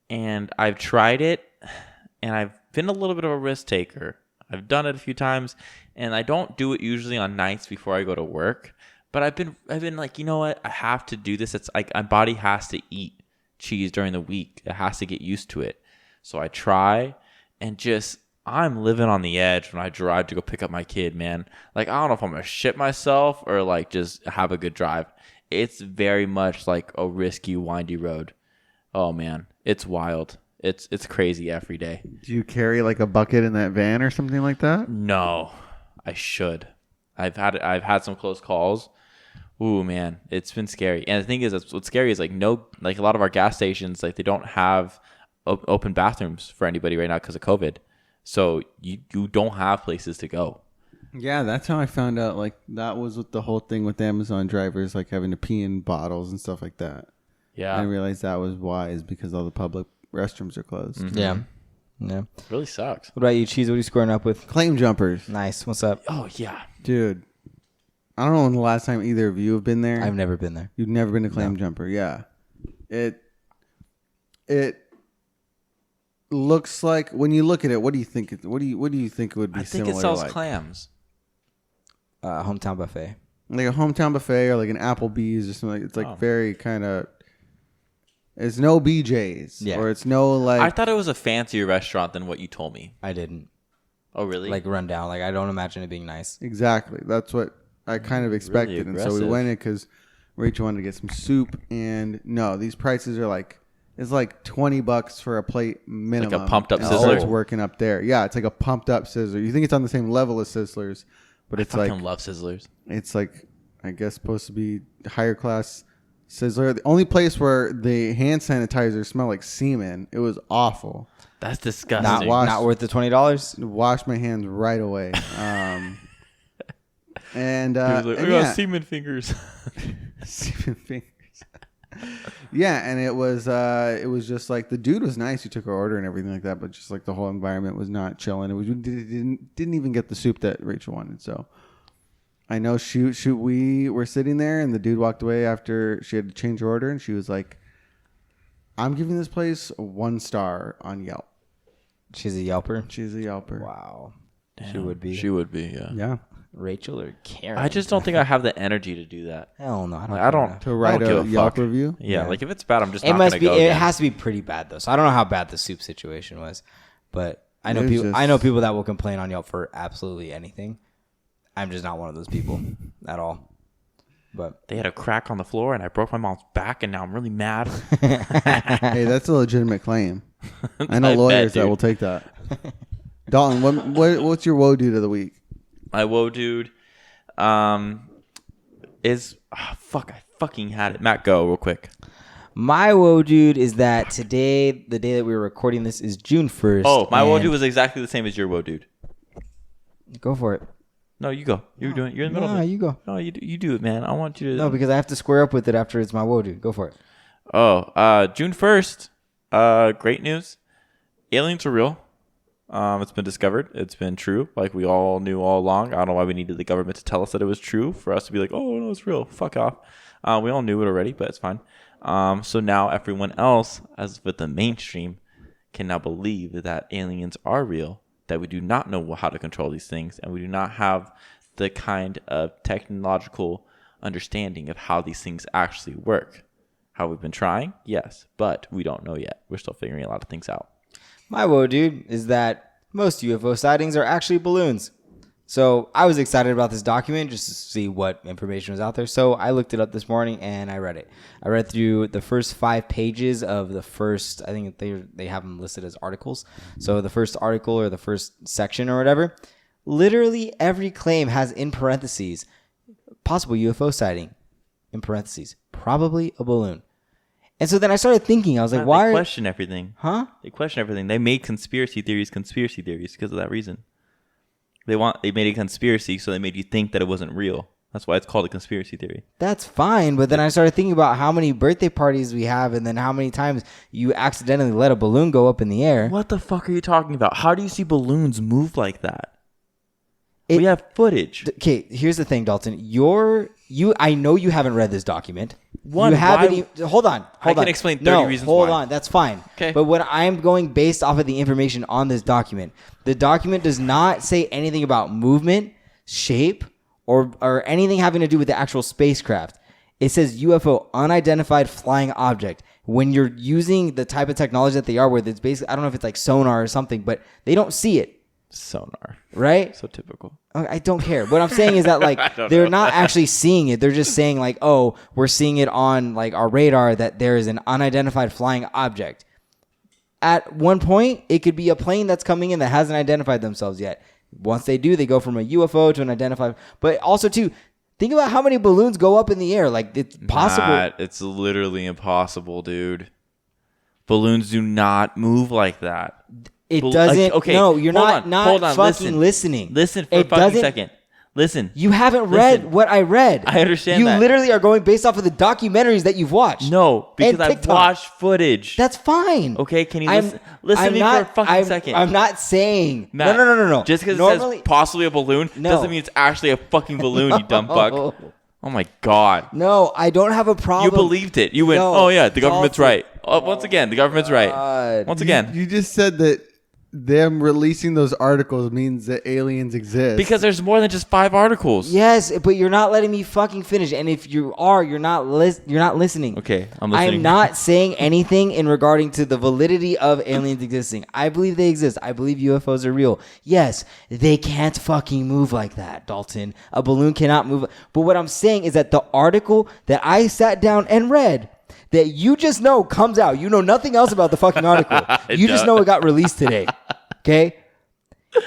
And I've tried it, and I've been a little bit of a risk taker. I've done it a few times, and I don't do it usually on nights before I go to work. But I've been like, you know what? I have to do this. It's like my body has to eat cheese during the week. It has to get used to it. So I try, and I'm living on the edge when I drive to go pick up my kid, man. Like, I don't know if I'm going to shit myself or like just have a good drive. It's very much like a risky, windy road. Oh man, it's wild. It's crazy every day. Do you carry like a bucket in that van or something like that? No, I should. I've had some close calls. Ooh man, it's been scary. And the thing is, what's scary is like a lot of our gas stations, like they don't have open bathrooms for anybody right now because of COVID. So you don't have places to go. Yeah, that's how I found out. Like that was what the whole thing with Amazon drivers, like having to pee in bottles and stuff like that. Yeah, I realized that was why, is because all the public restrooms are closed. Mm-hmm. Yeah. It really sucks. What about you, Cheese? What are you scoring up with? Claim jumpers. Nice. What's up? Oh yeah, Dude. I don't know when the last time either of you have been there. I've never been there. You've never been to Claim Jumper. Yeah. It looks like, when you look at it, what do you think what do you think it would be I think similar it sells to like? clams. Hometown buffet. Like a hometown buffet or like an Applebee's or something. It's like very kind of, it's no BJ's. Yeah. Or it's no like. I thought it was a fancier restaurant than what you told me. I didn't. Oh really? Like run down. Like I don't imagine it being nice. Exactly. That's what I kind of expected. And so we aggressive. went in because Rachel wanted to get some soup. And no, these prices are like, it's like $20 for a plate minimum. Like a pumped up and Sizzler? It's working up there. Yeah, it's like a pumped up Sizzler. You think it's on the same level as Sizzlers, but it's I like, fucking love Sizzlers. it's like, I guess supposed to be higher class Sizzler. The only place where the hand sanitizer smelled like semen. It was awful. That's disgusting. Not worth the $20. Washed my hands right away. And He was like, and I got yeah. semen fingers. Semen fingers. Yeah, and it was just like the dude was nice. He took our order and everything like that, but just like the whole environment was not chilling. It was, we didn't even get the soup that Rachel wanted. So I know we were sitting there and the dude walked away after she had to change her order, and she was like, "I'm giving this place 1 star on Yelp." She's a Yelper. She's a Yelper. Wow. Damn, She would be. She would be. Yeah. Yeah. Rachel or Karen? I just don't think I have the energy to do that. Hell no. I don't. To write I don't a give Yelp fuck. review. Yeah, like if it's bad, I'm just It not must gonna be. go. It again. has to be pretty bad though. So I don't know how bad the soup situation was, but I know It was people. just- I know people that will complain on Yelp for absolutely anything. I'm just not one of those people at all. But They had a crack on the floor, and I broke my mom's back, and now I'm really mad. Hey, that's a legitimate claim. I know I lawyers bet, that dude. will take that. Dalton, what's your woe dude of the week? My woe dude is... fuck, I fucking had it. Matt, go real quick. my woe, dude, is that today, the day that we were recording this, is June 1st. Oh, my woe and- dude was exactly the same as your woe dude. Go for it. No, you go. You're doing. You're in the middle No, of it. you go. No, you do it, man. I want you to. No, because I have to square up with it after it's my woe, dude. Go for it. Oh, June 1st. Great news. Aliens are real. It's been discovered. It's been true. Like we all knew all along. I don't know why we needed the government to tell us that it was true for us to be like, oh, no, it's real. Fuck off. We all knew it already, but it's fine. So now everyone else, as with the mainstream, can now believe that aliens are real, that we do not know how to control these things, and we do not have the kind of technological understanding of how these things actually work. How we've been trying? Yes, but we don't know yet. We're still figuring a lot of things out. My woe, dude, is that most UFO sightings are actually balloons. So I was excited about this document just to see what information was out there. So I looked it up this morning and I read it. I read through the first 5 pages of the first, I think they have them listed as articles. So the first article or the first section or whatever, literally every claim has in parentheses, possible UFO sighting, in parentheses, probably a balloon. And so then I started thinking, I was like, why? They question everything. Huh? They question everything. They made conspiracy theories because of that reason. They made a conspiracy, so they made you think that it wasn't real. That's why it's called a conspiracy theory. That's fine, but then I started thinking about how many birthday parties we have and then how many times you accidentally let a balloon go up in the air. What the fuck are you talking about? How do you see balloons move like that? We have footage. Okay, here's the thing, Dalton. I know you haven't read this document. One, you haven't. why- Hold on. I can explain 30 reasons hold why. on. That's fine. Okay. But what I'm going based off of the information on this document, the document does not say anything about movement, shape, or anything having to do with the actual spacecraft. It says UFO, unidentified flying object. When you're using the type of technology that they are, where it's basically, I don't know if it's like sonar or something, but they don't see it. Sonar. Right? So typical. I don't care. What I'm saying is that like they're not actually seeing it. They're just saying like, oh, we're seeing it on like our radar that there is an unidentified flying object. At one point, it could be a plane that's coming in that hasn't identified themselves yet. Once they do, they go from a UFO to an identified. But also too, think about how many balloons go up in the air. Like it's possible. Matt, it's literally impossible, dude. Balloons do not move like that. It doesn't. Okay, no, you're hold not on, fucking listening. Listen for a fucking second. Listen. You haven't read Listen. what I read. I understand you that. You literally are going based off of the documentaries that you've watched. No, because And I've TikTok. watched footage. That's fine. Okay, can you I'm- listen to me for a fucking second? I'm not saying. Matt, No. Just because it Normally- says possibly a balloon No. doesn't mean it's actually a fucking balloon, you dumb fuck. Oh my God. No, I don't have a problem. You believed it. You went, No, oh yeah, the government's Dalton. right. Once again, the government's right. God. Once again. You just said that them releasing those articles means that aliens exist. Because there's more than just 5 articles. Yes, but you're not letting me fucking finish. And if you are, you're not listening. Okay, I'm listening. I'm not saying anything in regarding to the validity of aliens existing. I believe they exist. I believe UFOs are real. Yes, they can't fucking move like that, Dalton. A balloon cannot move. But what I'm saying is that the article that I sat down and read that you just know comes out. You know nothing else about the fucking article. You just know it got released today. Okay?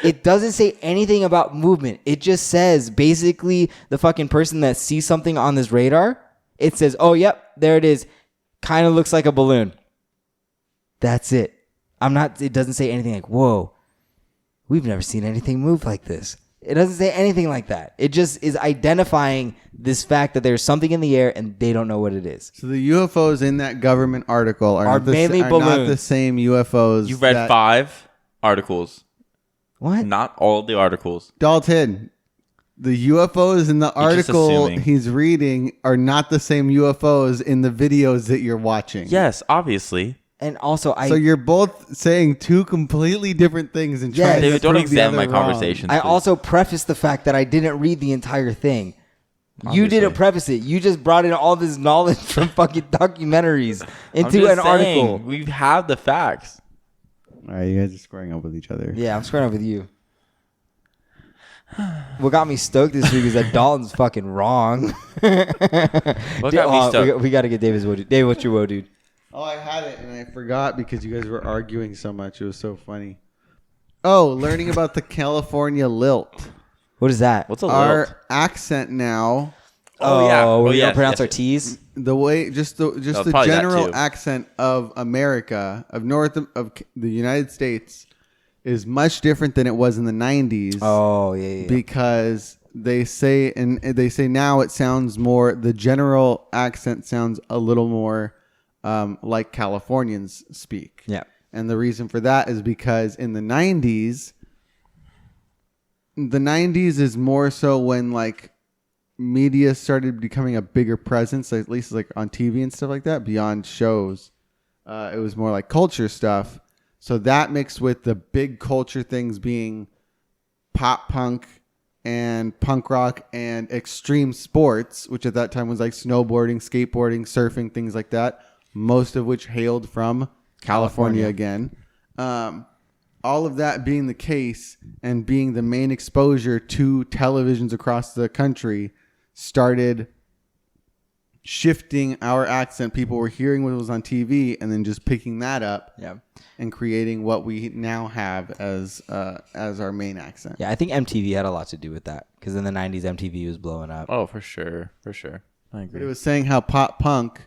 It doesn't say anything about movement. It just says basically the fucking person that sees something on this radar, it says, oh, yep, there it is. Kind of looks like a balloon. That's it. It doesn't say anything like, whoa, we've never seen anything move like this. It doesn't say anything like that. It just is identifying this fact that there's something in the air and they don't know what it is. So the UFOs in that government article are mainly not balloons. the same UFOs. You read 5 articles. What? Not all of the articles. Dalton, the UFOs in the just article assuming. he's reading are not the same UFOs in the videos that you're watching. Yes, obviously. And also, So you're both saying 2 completely different things and Yes. trying to David, don't prove the examine other my wrong. conversations. I please. also prefaced the fact that I didn't read the entire thing. You Obviously. didn't preface it. You just brought in all this knowledge from fucking documentaries I'm into just an saying, article. We have the facts. All right, you guys are squaring up with each other. Yeah, I'm squaring up with you. What got me stoked this week is that Dalton's fucking wrong. What got me stoked? We got to get David's woe, dude. Dave, what's your woe, dude? Oh, I had it and I forgot because you guys were arguing so much. It was so funny. Oh, learning about the California lilt. What is that? What's a Our lilt? accent now. Oh, yeah. we yes, don't pronounce yes, our yes. T's. The way, just the probably that general too. accent of America, of the United States, is much different than it was in the 90s. Oh, yeah. Because they say now it sounds more. The general accent sounds a little more like Californians speak. Yeah. And the reason for that is because in the 90s is more so when like media started becoming a bigger presence, at least like on TV and stuff like that, beyond shows. It was more like culture stuff. So that mixed with the big culture things being pop punk and punk rock and extreme sports, which at that time was like snowboarding, skateboarding, surfing, things like that, most of which hailed from California again. All of that being the case and being the main exposure to televisions across the country started shifting our accent. People were hearing what was on TV and then just picking that up and creating what we now have as our main accent. Yeah, I think MTV had a lot to do with that because in the 90s, MTV was blowing up. Oh, for sure. For sure. I agree. But it was saying how pop punk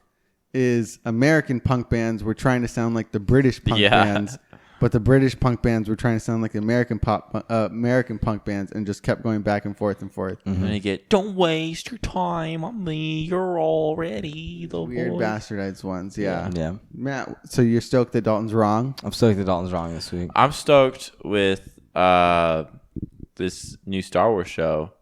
is American punk bands were trying to sound like the British punk bands. But the British punk bands were trying to sound like American punk bands and just kept going back and forth and forth. Mm-hmm. And you get, don't waste your time on me. You're already the Weird boy. bastardized ones. Yeah. Yeah. Matt, so you're stoked that Dalton's wrong? I'm stoked that Dalton's wrong this week. I'm stoked with this new Star Wars show.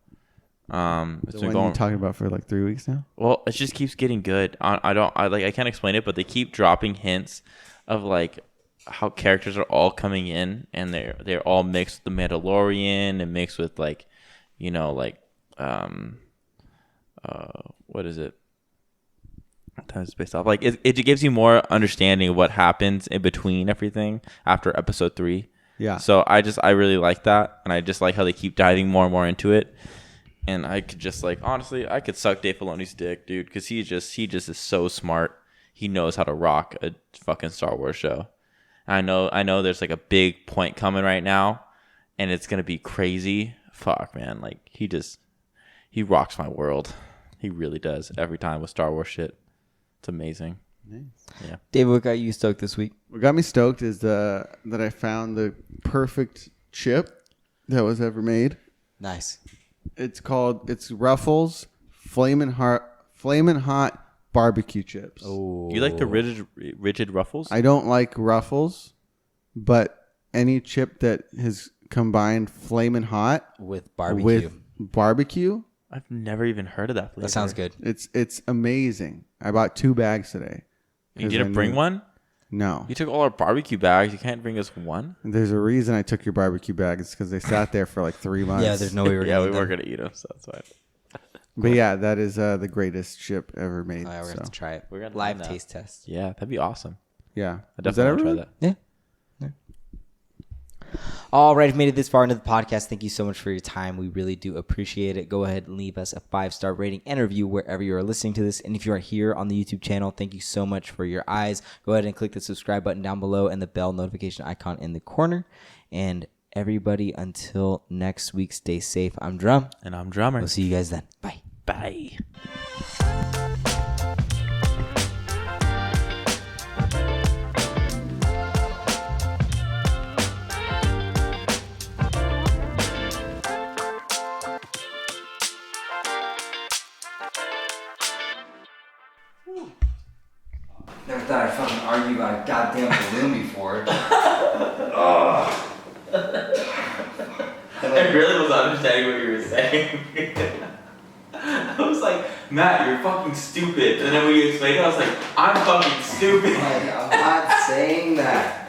It's The been one going. you're talking about for like 3 weeks now? Well, it just keeps getting good. I can't explain it, but they keep dropping hints of like how characters are all coming in, and they're all mixed with the Mandalorian and mixed with like, you know, like what is it? Times based off like it gives you more understanding of what happens in between everything after episode 3. Yeah. So I really like that, and I just like how they keep diving more and more into it. And I could just like honestly, I could suck Dave Filoni's dick, dude, because he just is so smart. He knows how to rock a fucking Star Wars show. I know there's like a big point coming right now, and it's gonna be crazy. Fuck, man, like he rocks my world. He really does every time with Star Wars shit. It's amazing. Nice. Yeah. Dave, what got you stoked this week? What got me stoked is that I found the perfect chip that was ever made. Nice. It's Ruffles Flamin' Hot barbecue chips. Oh, You like the rigid Ruffles? I don't like Ruffles, but any chip that has combined Flamin' Hot with barbecue. with barbecue, I've never even heard of that flavor. That sounds good. it's amazing. I bought 2 bags today. You didn't bring one? No. You took all our barbecue bags. You can't bring us one? There's a reason I took your barbecue bag. It's because they sat there for like 3 months. Yeah, there's no way we're Yeah, gonna we eat weren't them. going to eat them, so that's fine. But yeah, that is the greatest chip ever made. Oh, yeah, we're gonna have to try it. We're gonna Live learn that. taste test. Yeah, that'd be awesome. Yeah. I Is definitely want to everyone? try that. Yeah. All right, if you made it this far into the podcast, thank you so much for your time. We really do appreciate it. Go ahead and leave us a 5-star rating and review wherever you are listening to this. And if you are here on the YouTube channel, thank you so much for your eyes. Go ahead and click the subscribe button down below and the bell notification icon in the corner. And everybody, until next week, stay safe. I'm Drumm. And I'm Drummer. We'll see you guys then. Bye. Bye. Never thought I'd fucking argue about a goddamn balloon before. I really was understanding what you were saying. I was like, Matt, you're fucking stupid. And then when you explained it, I was like, I'm fucking stupid. I'm not saying that.